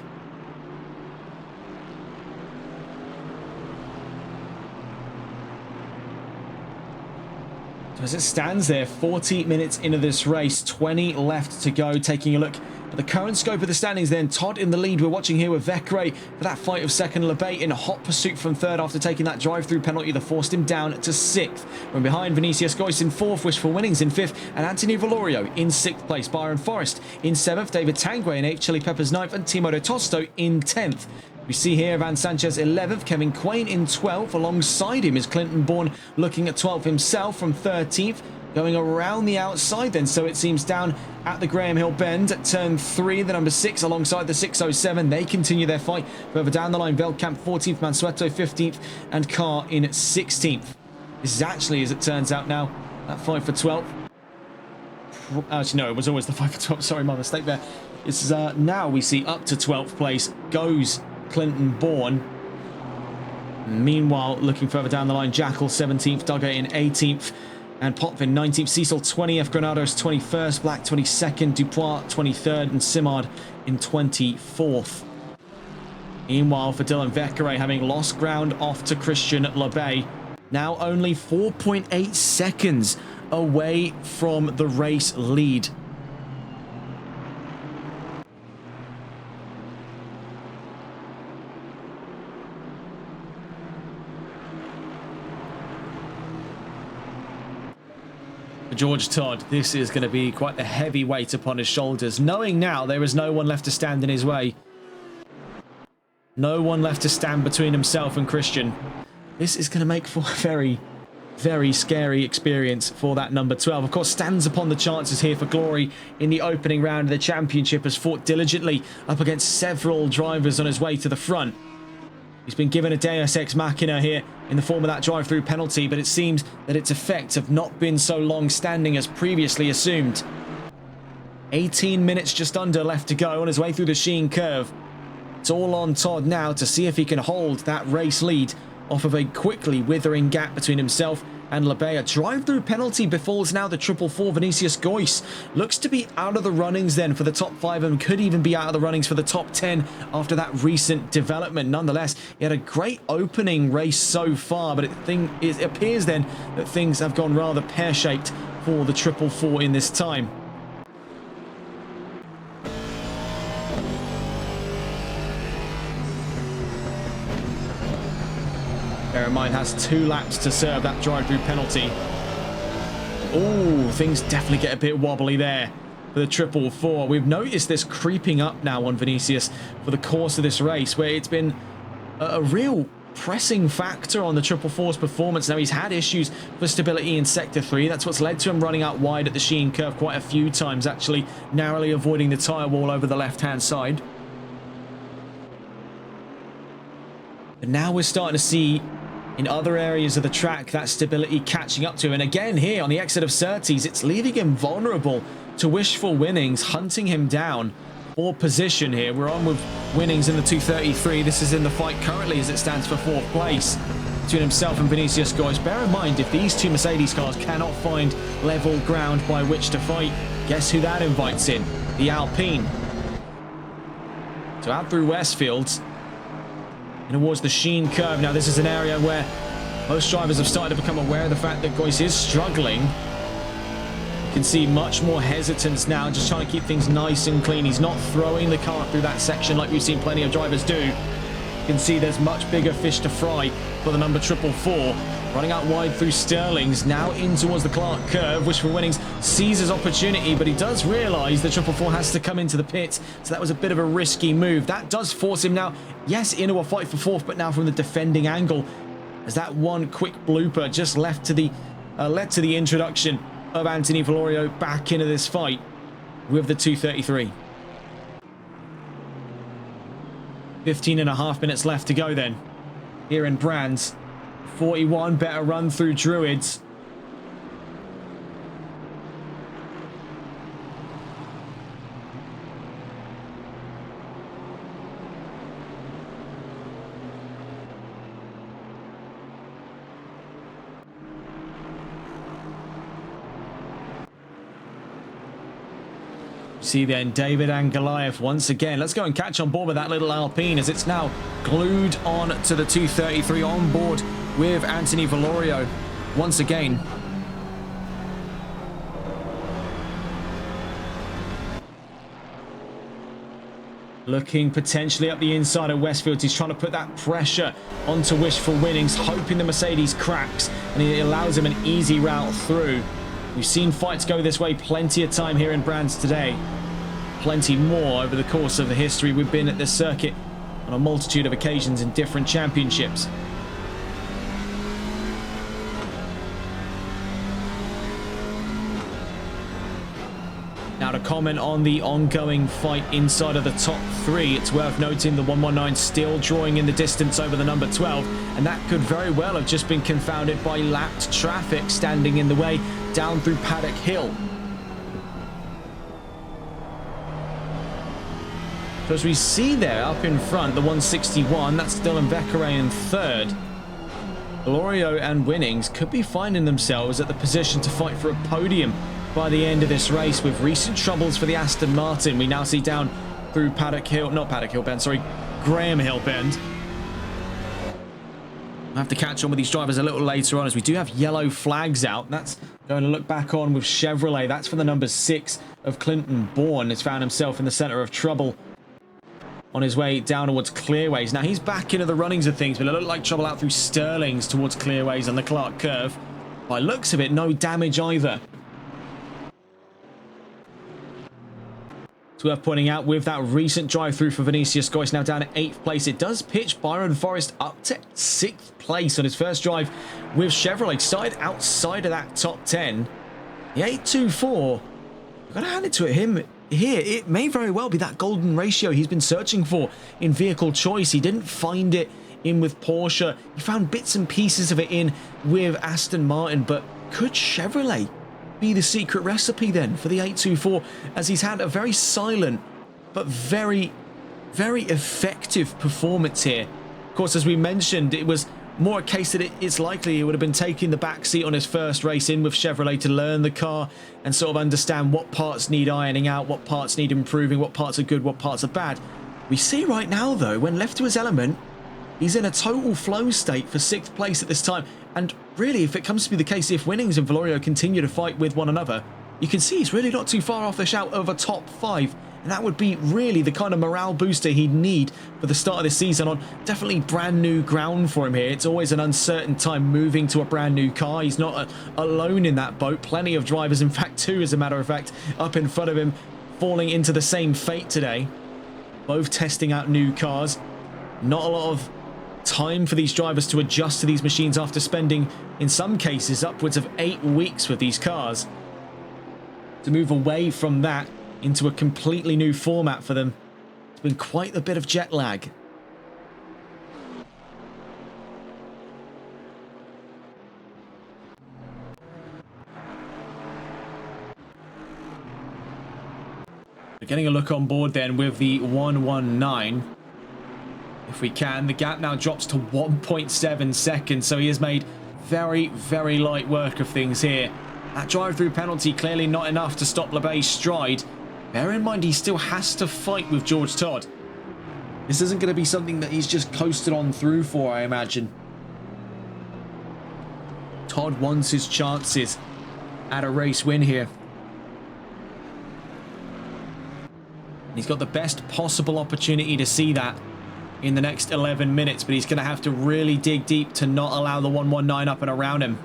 So as it stands there, 40 minutes into this race, 20 left to go. Taking a look at the current scope of the standings then, Todd in the lead. We're watching here with Vekere for that fight of second. LeBay in hot pursuit from third after taking that drive-through penalty that forced him down to sixth. From behind, Vinicius Gois in fourth, Wishful Winnings in fifth, and Anthony Valorio in sixth place. Byron Forrest in seventh, David Tanguay in eighth, Chili Peppers ninth, and Timo de Tosto in 10th. We see here Van Sanchez 11th, Kevin Quain in 12th. Alongside him is Clinton Bourne looking at 12th himself from 13th. Going around the outside then, so it seems down at the Graham Hill bend at turn 3, the number 6 alongside the 607. They continue their fight further down the line. Veldkamp 14th, Mansueto 15th, and Carr in 16th. This is actually, as it turns out now, that fight for 12th. Actually, no, it was always the fight for 12th. Sorry, my mistake there. This is now we see up to 12th place goes Clinton Bourne. Meanwhile, looking further down the line, Jackal 17th, Duggar in 18th, and Potvin 19th, Cecil 20th, Granados 21st, Black 22nd, Dupois 23rd, and Simard in 24th. Meanwhile, for Dylan Vekere, having lost ground off to Christian LeBay, now only 4.8 seconds away from the race lead. George Todd, this is going to be quite the heavy weight upon his shoulders, knowing now there is no one left to stand in his way. No one left to stand between himself and Christian. This is going to make for a very, very scary experience for that number 12. Of course, stands upon the chances here for glory in the opening round of the championship, has fought diligently up against several drivers on his way to the front. He's been given a Deus Ex Machina here in the form of that drive-through penalty, but it seems that its effects have not been so long-standing as previously assumed. 18 minutes just under left to go on his way through the Sheen curve. It's all on Todd now to see if he can hold that race lead off of a quickly withering gap between himself and LeBay. A drive-through penalty befalls now the 444 Vinicius Gois. Looks to be out of the runnings then for the top 5 and could even be out of the runnings for the top 10 after that recent development. Nonetheless, he had a great opening race so far, but it appears then that things have gone rather pear-shaped for the 444 in this time. Bear in mind, has 2 laps to serve that drive-through penalty. Oh, things definitely get a bit wobbly there for the 444. We've noticed this creeping up now on Vinicius for the course of this race, where it's been a real pressing factor on the 444's performance. Now, he's had issues for stability in Sector 3. That's what's led to him running out wide at the Sheen curve quite a few times, actually narrowly avoiding the tyre wall over the left-hand side. But now we're starting to see in other areas of the track that stability catching up to him. And again here on the exit of Surtees, it's leaving him vulnerable to wishful winnings, hunting him down for position here. We're on with winnings in the 233. This is in the fight currently as it stands for 4th place between himself and Vinicius, guys. Bear in mind, if these two Mercedes cars cannot find level ground by which to fight, guess who that invites in? The Alpine. So out through Westfields and towards the Sheen curve. Now this is an area where most drivers have started to become aware of the fact that Goyce is struggling. You can see much more hesitance now, just trying to keep things nice and clean. He's not throwing the car through that section like we've seen plenty of drivers do. You can see there's much bigger fish to fry for the number 444. Running out wide through Sterling's, now in towards the Clark curve. Wishful Winnings sees his opportunity, but he does realise that 444 has to come into the pit, so that was a bit of a risky move. That does force him now, yes, into a fight for 4th, but now from the defending angle, as that one quick blooper just led to the introduction of Anthony Valorio back into this fight with the 233. 15.5 minutes left to go then here in Brands. 41, better run through Druids. See then David and Goliath once again. Let's go and catch on board with that little Alpine as it's now glued on to the 233 on board with Anthony Valorio once again. Looking potentially up the inside of Westfield. He's trying to put that pressure onto Wishful Winnings, hoping the Mercedes cracks and it allows him an easy route through. We've seen fights go this way plenty of time here in Brands today. Plenty more over the course of the history we've been at this circuit on a multitude of occasions in different championships. Now to comment on the ongoing fight inside of the top 3, it's worth noting the 119 still drawing in the distance over the number 12, and that could very well have just been confounded by lapped traffic standing in the way down through Paddock Hill. So as we see there up in front, the 161, that's Dylan Vekere in 3rd. Valorio and Winnings could be finding themselves at the position to fight for a podium by the end of this race. With recent troubles for the Aston Martin, we now see down through Paddock Hill, not Paddock Hill Bend, sorry, Graham Hill Bend. I'll have to catch on with these drivers a little later on as we do have yellow flags out. That's going to look back on with Chevrolet. That's for the number 6 of Clinton Bourne. Has found himself in the centre of trouble on his way down towards Clearways. Now he's back into the runnings of things, but it looked like trouble out through Sterling's towards Clearways on the Clark curve. By looks of it, no damage either. It's worth pointing out with that recent drive-through for Vinicius Goyce now down at 8th place, it does pitch Byron Forrest up to 6th place on his first drive with Chevrolet. Started outside of that top 10. The 824, I've got to hand it to him here. It may very well be that golden ratio he's been searching for in vehicle choice. He didn't find it in with Porsche. He found bits and pieces of it in with Aston Martin, but could Chevrolet be the secret recipe then for the 824, as he's had a very silent but very effective performance here. Of course, as we mentioned, it was more a case that it's likely he would have been taking the back seat on his first race in with Chevrolet to learn the car and sort of understand what parts need ironing out, what parts need improving, what parts are good, what parts are bad. We see right now though, when left to his element, he's in a total flow state for 6th place at this time. And really, if it comes to be the case, if Winnings and Valorio continue to fight with one another, you can see he's really not too far off the shout of a top 5. And that would be really the kind of morale booster he'd need for the start of this season on definitely brand new ground for him here. It's always an uncertain time moving to a brand new car. He's not alone in that boat. Plenty of drivers, in fact 2 as a matter of fact, up in front of him, falling into the same fate today. Both testing out new cars. Not a lot of time for these drivers to adjust to these machines after spending, in some cases, upwards of 8 weeks with these cars. To move away from that into a completely new format for them, it's been quite a bit of jet lag. We're getting a look on board then with the 119. If we can, the gap now drops to 1.7 seconds, so he has made very, very light work of things here. That drive-through penalty clearly not enough to stop LeBay's stride. Bear in mind, he still has to fight with George Todd. This isn't going to be something that he's just coasted on through for, I imagine. Todd wants his chances at a race win here. He's got the best possible opportunity to see that in the next 11 minutes, but he's going to have to really dig deep to not allow the 119 up and around him.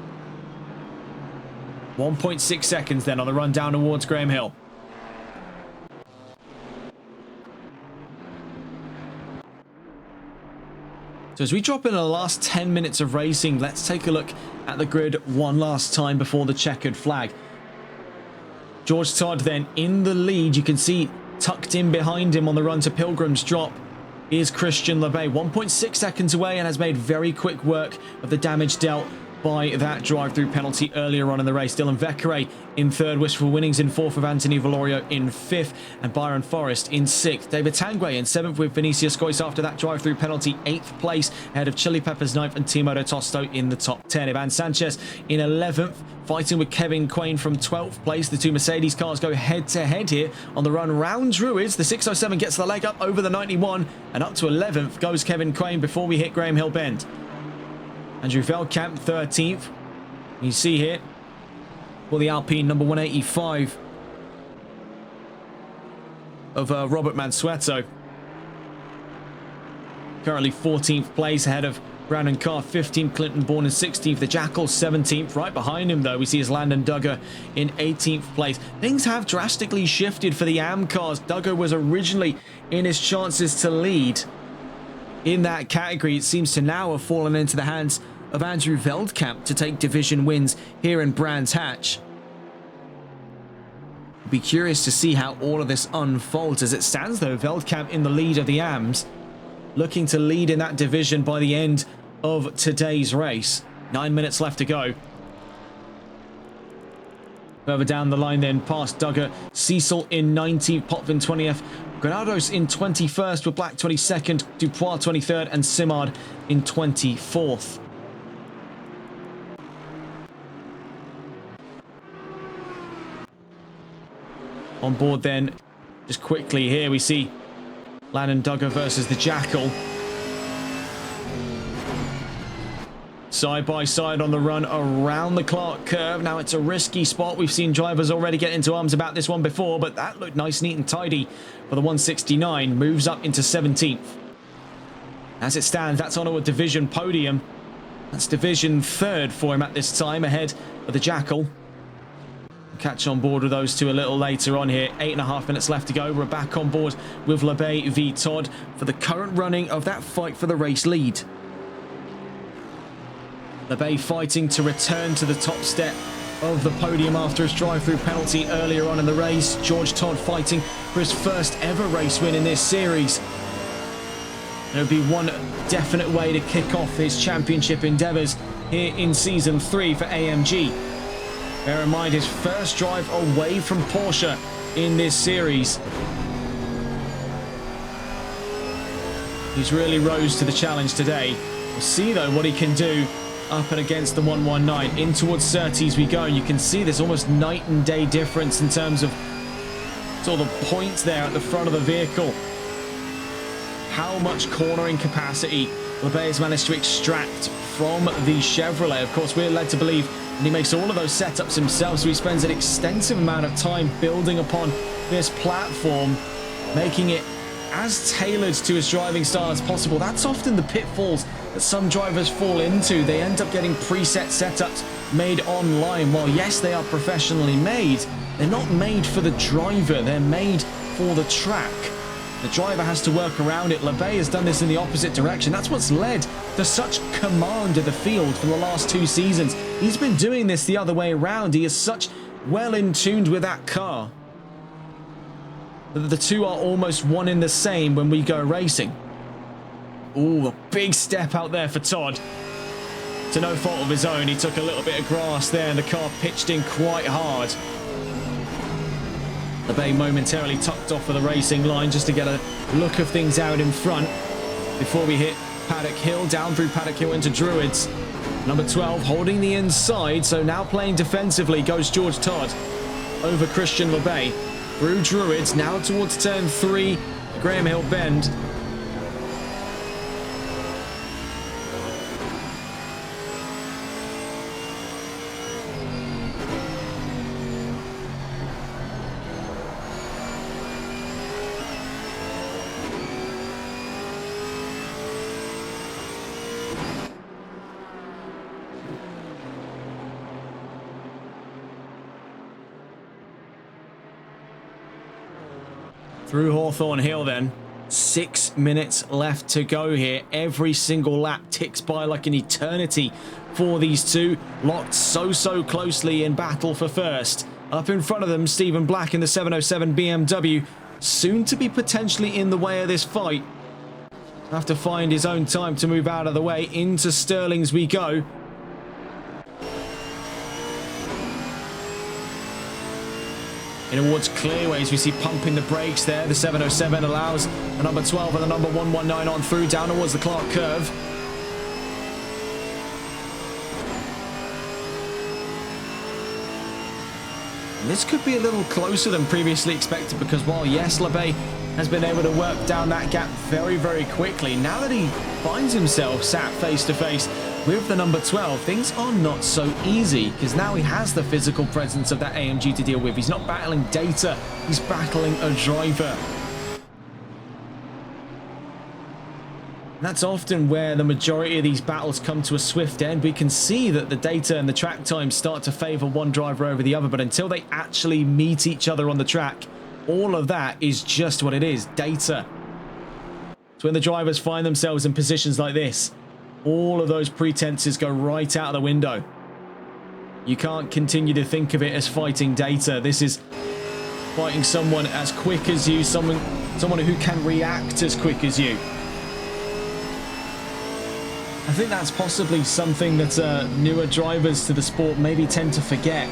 1.6 seconds then on the run down towards Graham Hill. So as we drop in the last 10 minutes of racing, let's take a look at the grid one last time before the checkered flag. George Todd then in the lead. You can see tucked in behind him on the run to Pilgrim's Drop is Christian LeBay, 1.6 seconds away, and has made very quick work of the damage dealt by that drive-through penalty earlier on in the race. Dylan Vekere in third, Wishful Winnings in fourth with Anthony Valorio in fifth, and Byron Forrest in sixth. David Tanguay in seventh with Vinicius Goyce after that drive-through penalty, eighth place, ahead of Chili Peppers ninth and Timodo Tosto in the top 10. Ivan Sanchez in 11th, fighting with Kevin Quain from 12th place. The two Mercedes cars go head-to-head here on the run round Druids. The 607 gets the leg up over the 91, and up to 11th goes Kevin Quain before we hit Graham Hill Bend. Andrew Veldkamp 13th. You see here for the Alpine number 185 of Robert Mansueto. Currently 14th place ahead of Brandon Carr, 15th, Clinton Bourne in 16th, the Jackal 17th. Right behind him, though, we see is Landon Duggar in 18th place. Things have drastically shifted for the AM cars. Duggar was originally in his chances to lead in that category. It seems to now have fallen into the hands of Andrew Veldkamp to take division wins here in Brands Hatch. Be curious to see how all of this unfolds. As it stands, though, Veldkamp in the lead of the AMs, looking to lead in that division by the end of today's race. 9 minutes left to go. Further down the line then, past Duggar, Cecil in 19th, Potvin 20th, Granados in 21st, with Black 22nd, Dupois 23rd, and Simard in 24th. On board then, just quickly here, we see Landon Duggar versus the Jackal. Side by side on the run around the Clark curve. Now it's a risky spot. We've seen drivers already get into arms about this one before, but that looked nice, neat and tidy for the 169. Moves up into 17th. As it stands, that's on a division podium. That's division third for him at this time, ahead of the Jackal. Catch on board with those two a little later on here. 8.5 minutes left to go. We're back on board with LeBay v Todd for the current running of that fight for the race lead. LeBay fighting to return to the top step of the podium after his drive-through penalty earlier on in the race. George Todd fighting for his first ever race win in this series. There would be one definite way to kick off his championship endeavours here in Season 3 for AMG. Bear in mind his first drive away from Porsche in this series. He's really rose to the challenge today. We'll see though what he can do up and against the 119. In towards Surtees we go, and you can see there's almost night and day difference in terms of sort of the points there at the front of the vehicle. How much cornering capacity LeBay has managed to extract from the Chevrolet. Of course, we're led to believe and he makes all of those setups himself, so he spends an extensive amount of time building upon this platform, making it as tailored to his driving style as possible. That's often the pitfalls that some drivers fall into. They end up getting preset setups made online. While yes, they are professionally made, they're not made for the driver, they're made for the track. The driver has to work around it. LeBay has done this in the opposite direction. That's what's led to such command of the field for the last 2 seasons. He's been doing this the other way around. He is such well in tuned with that car that the two are almost one in the same when we go racing. Ooh, a big step out there for Todd. To no fault of his own, he took a little bit of grass there and the car pitched in quite hard. LeBay momentarily tucked off of the racing line just to get a look of things out in front before we hit Paddock Hill, down through Paddock Hill into Druids. Number 12 holding the inside, so now playing defensively goes George Todd over Christian LeBay. Through Druids, now towards turn 3, Graham Hill bend. Through Hawthorne Hill then. 6 minutes left to go here. Every single lap ticks by like an eternity for these two. Locked so closely in battle for first. Up in front of them, Stephen Black in the 707 BMW. Soon to be potentially in the way of this fight. Have to find his own time to move out of the way. Into Sterling's we go. In towards clearways, we see pumping the brakes there. The 707 allows the number 12 and the number 119 on through down towards the Clark curve. And this could be a little closer than previously expected because while, yes, LeBay has been able to work down that gap very quickly, now that he finds himself sat face to face with the number 12, things are not so easy because now he has the physical presence of that AMG to deal with. He's not battling data, he's battling a driver. And that's often where the majority of these battles come to a swift end. We can see that the data and the track times start to favor one driver over the other, but until they actually meet each other on the track, all of that is just what it is, data. So when the drivers find themselves in positions like this, all of those pretenses go right out of the window. You can't continue to think of it as fighting data. This is fighting someone as quick as you, someone who can react as quick as you. I think that's possibly something that newer drivers to the sport maybe tend to forget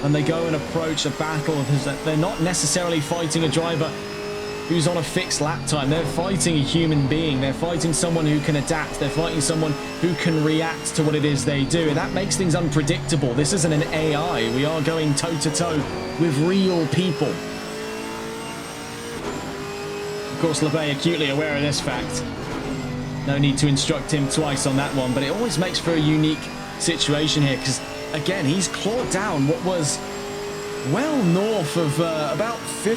when they go and approach a battle, is that they're not necessarily fighting a driver who's on a fixed lap time. They're fighting a human being. They're fighting someone who can adapt. They're fighting someone who can react to what it is they do. And that makes things unpredictable. This isn't an AI. We are going toe-to-toe with real people. Of course, LeBay acutely aware of this fact. No need to instruct him twice on that one, but it always makes for a unique situation here because, again, he's clawed down what was well north of about 10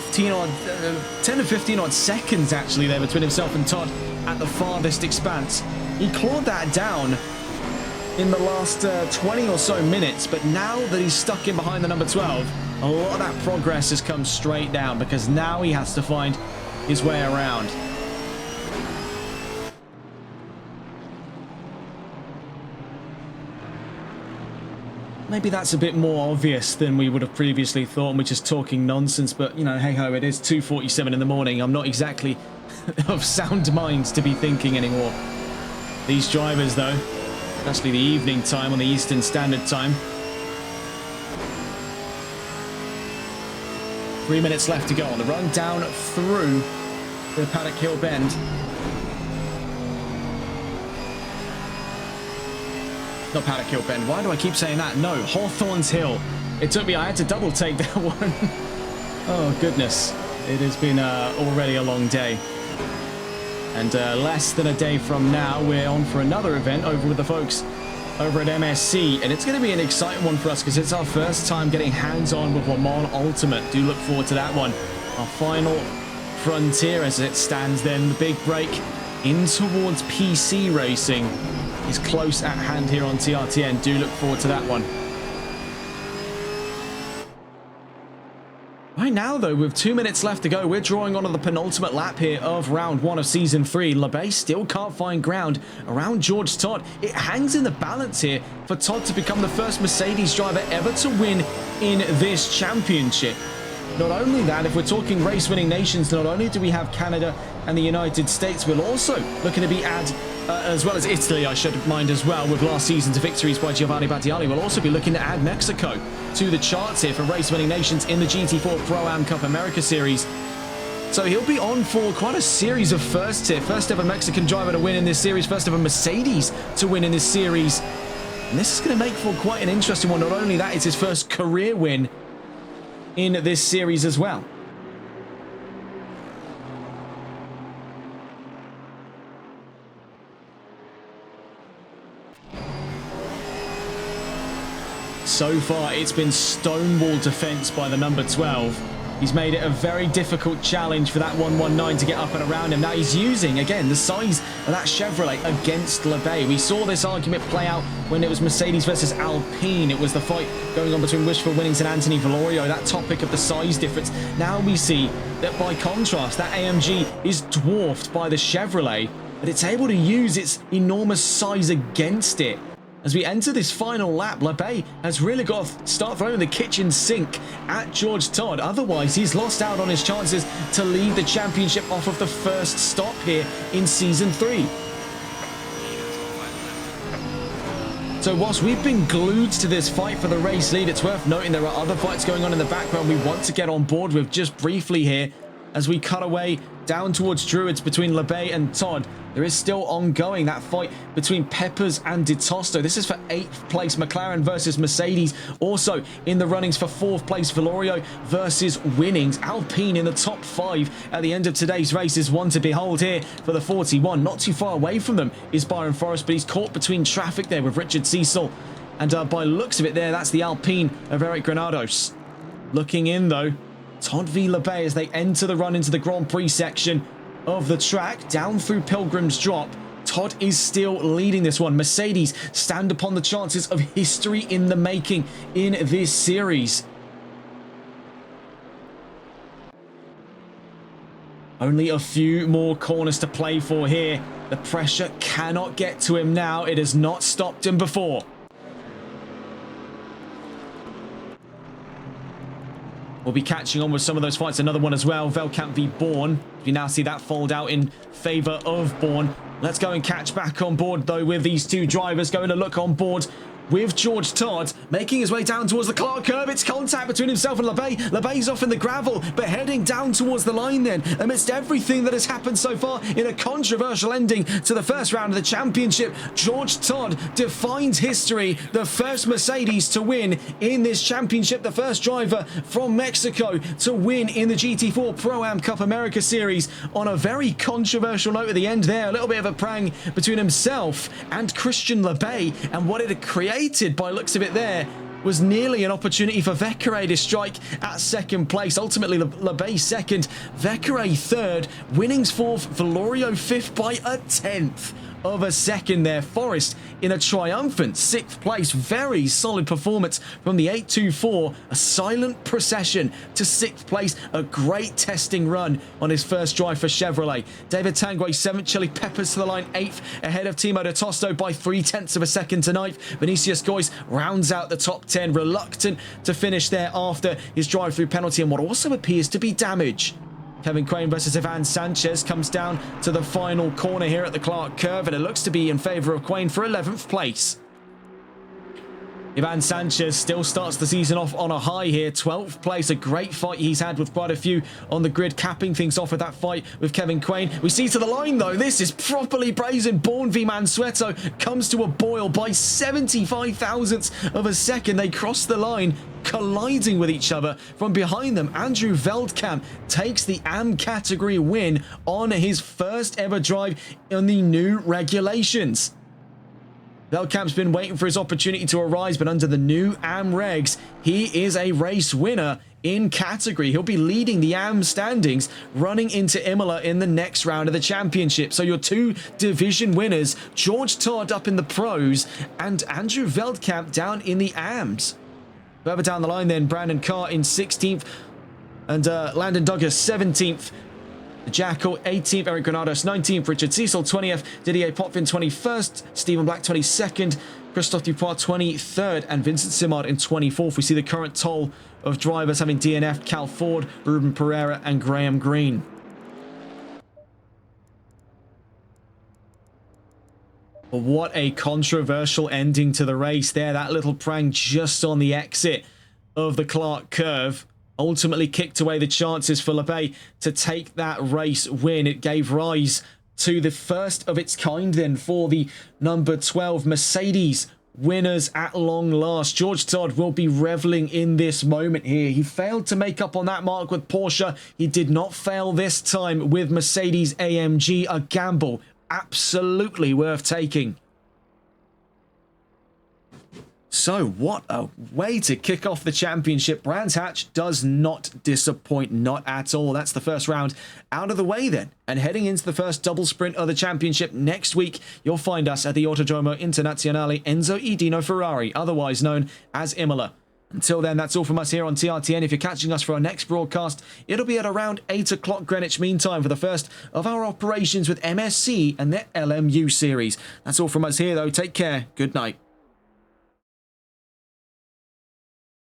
to 15 odd seconds actually there between himself and Todd at the farthest expanse. He clawed that down in the last 20 or so minutes, but now that he's stuck in behind the number 12, a lot of that progress has come straight down because now he has to find his way around. Maybe that's a bit more obvious than we would have previously thought, and we're just talking nonsense, but, you know, hey-ho, it is 2:47 in the morning. I'm not exactly of sound mind to be thinking anymore. These drivers, though, especially the evening time on the Eastern Standard Time. 3 minutes left to go on the run down through the Paddock Hill bend. Not Paddock Hill bend. Why do I keep saying that? No, Hawthorne's Hill. It took me, I had to double take that one. Oh, goodness. It has been already a long day. And less than a day from now, we're on for another event over with the folks over at MSC. And it's going to be an exciting one for us because it's our first time getting hands-on with Le Mans Ultimate. Do look forward to that one. Our final frontier as it stands then. The big break in towards PC racing is close at hand here on TRTN. Do look forward to that one. Right now, though, with 2 minutes left to go, we're drawing onto the penultimate lap here of round 1 of Season 3. LeBay still can't find ground around George Todd. It hangs in the balance here for Todd to become the first Mercedes driver ever to win in this championship. Not only that, if we're talking race-winning nations, not only do we have Canada and the United States, we're also looking to be as well as Italy, I should mind as well, with last season's victories by Giovanni Battiali. We'll also be looking to add Mexico to the charts here for race-winning nations in the GT4 Pro-Am Cup America Series. So he'll be on for quite a series of firsts here. First ever Mexican driver to win in this series, first ever Mercedes to win in this series. And this is going to make for quite an interesting one. Not only that, it's his first career win in this series as well. So far, it's been stonewall defense by the number 12. He's made it a very difficult challenge for that 119 to get up and around him. Now he's using, again, the size of that Chevrolet against LeBay. We saw this argument play out when it was Mercedes versus Alpine. It was the fight going on between Wishful Winnings and Anthony Valorio, that topic of the size difference. Now we see that by contrast, that AMG is dwarfed by the Chevrolet, but it's able to use its enormous size against it. As we enter this final lap, LeBay has really got to start throwing the kitchen sink at George Todd. Otherwise, he's lost out on his chances to lead the championship off of the first stop here in Season 3. So whilst we've been glued to this fight for the race lead, it's worth noting there are other fights going on in the background we want to get on board with just briefly here. As we cut away down towards Druids between LeBay and Todd, there is still ongoing that fight between Peppers and De Tosto. This is for 8th place, McLaren versus Mercedes. Also in the runnings for 4th place, Valorio versus Winnings. Alpine in the top 5 at the end of today's race is one to behold here for the 41. Not too far away from them is Byron Forrest, but he's caught between traffic there with Richard Cecil. And by looks of it there, that's the Alpine of Eric Granados. Looking in though, Todd v LeBay as they enter the run into the Grand Prix section of the track down through Pilgrim's Drop. Todd is still leading this one. Mercedes stand upon the chances of history in the making in this series. Only a few more corners to play for here. The pressure cannot get to him now. It has not stopped him before. We'll be catching on with some of those fights. Another one as well, Velkamp v Bourne. We now see that fold out in favour of Bourne. Let's go and catch back on board, though, with these two drivers. Going to look on board with George Todd, making his way down towards the Clark curve. It's contact between himself and LeBay. LeBay's off in the gravel, but heading down towards the line then, amidst everything that has happened so far in a controversial ending to the first round of the championship. George Todd defines history, the first Mercedes to win in this championship, the first driver from Mexico to win in the GT4 Pro-Am Cup America Series. On a very controversial note at the end there, a little bit of a prang between himself and Christian LeBay, and what it had created by looks of it there was nearly an opportunity for Vecchiere to strike at second place. Ultimately, LeBay second, Vecchiere third, Winnings fourth, Valorio fifth by a 10th of a second there. Forrest in a triumphant 6th place. Very solid performance from the 824. A silent procession to 6th place. A great testing run on his first drive for Chevrolet. David Tanguay 7th. Chili Peppers to the line 8th, ahead of Timo de Tosto by 0.3 of a second to 9th. Vinicius Goyce rounds out the top 10. Reluctant to finish there after his drive-through penalty and what also appears to be damage. Kevin Crane versus Ivan Sanchez comes down to the final corner here at the Clark curve, and it looks to be in favour of Quain for 11th place. Ivan Sanchez still starts the season off on a high here, 12th place, a great fight he's had with quite a few on the grid, capping things off with that fight with Kevin Quain. We see to the line though, this is properly brazen. Bourne v Mansueto comes to a boil by 75 thousandths of a second. They cross the line, colliding with each other. From behind them, Andrew Veldkamp takes the AM category win on his first ever drive in the new regulations. Veldkamp's been waiting for his opportunity to arise, but under the new AM regs, he is a race winner in category. He'll be leading the AM standings running into Imola in the next round of the championship. So your two division winners, George Todd up in the pros and Andrew Veldkamp down in the AMs. Further down the line then, Brandon Carr in 16th and Landon Douglas 17th. The Jackal 18th, Eric Granados 19th, Richard Cecil 20th, Didier Potvin 21st, Stephen Black 22nd, Christophe Duprat 23rd, and Vincent Simard in 24th. We see the current toll of drivers having DNF, Cal Ford, Ruben Pereira, and Graham Green. But what a controversial ending to the race there. That little prank just on the exit of the Clark curve ultimately kicked away the chances for LeBay to take that race win. It gave rise to the first of its kind then for the number 12 Mercedes winners at long last. George Todd will be reveling in this moment here. He failed to make up on that mark with Porsche. He did not fail this time with Mercedes AMG. A gamble absolutely worth taking. So what a way to kick off the championship. Brands Hatch does not disappoint, not at all. That's the first round out of the way then. And heading into the first double sprint of the championship next week, you'll find us at the Autodromo Internazionale Enzo E. Dino Ferrari, otherwise known as Imola. Until then, that's all from us here on TRTN. If you're catching us for our next broadcast, it'll be at around 8 o'clock Greenwich Mean Time for the first of our operations with MSC and their LMU series. That's all from us here though. Take care. Good night.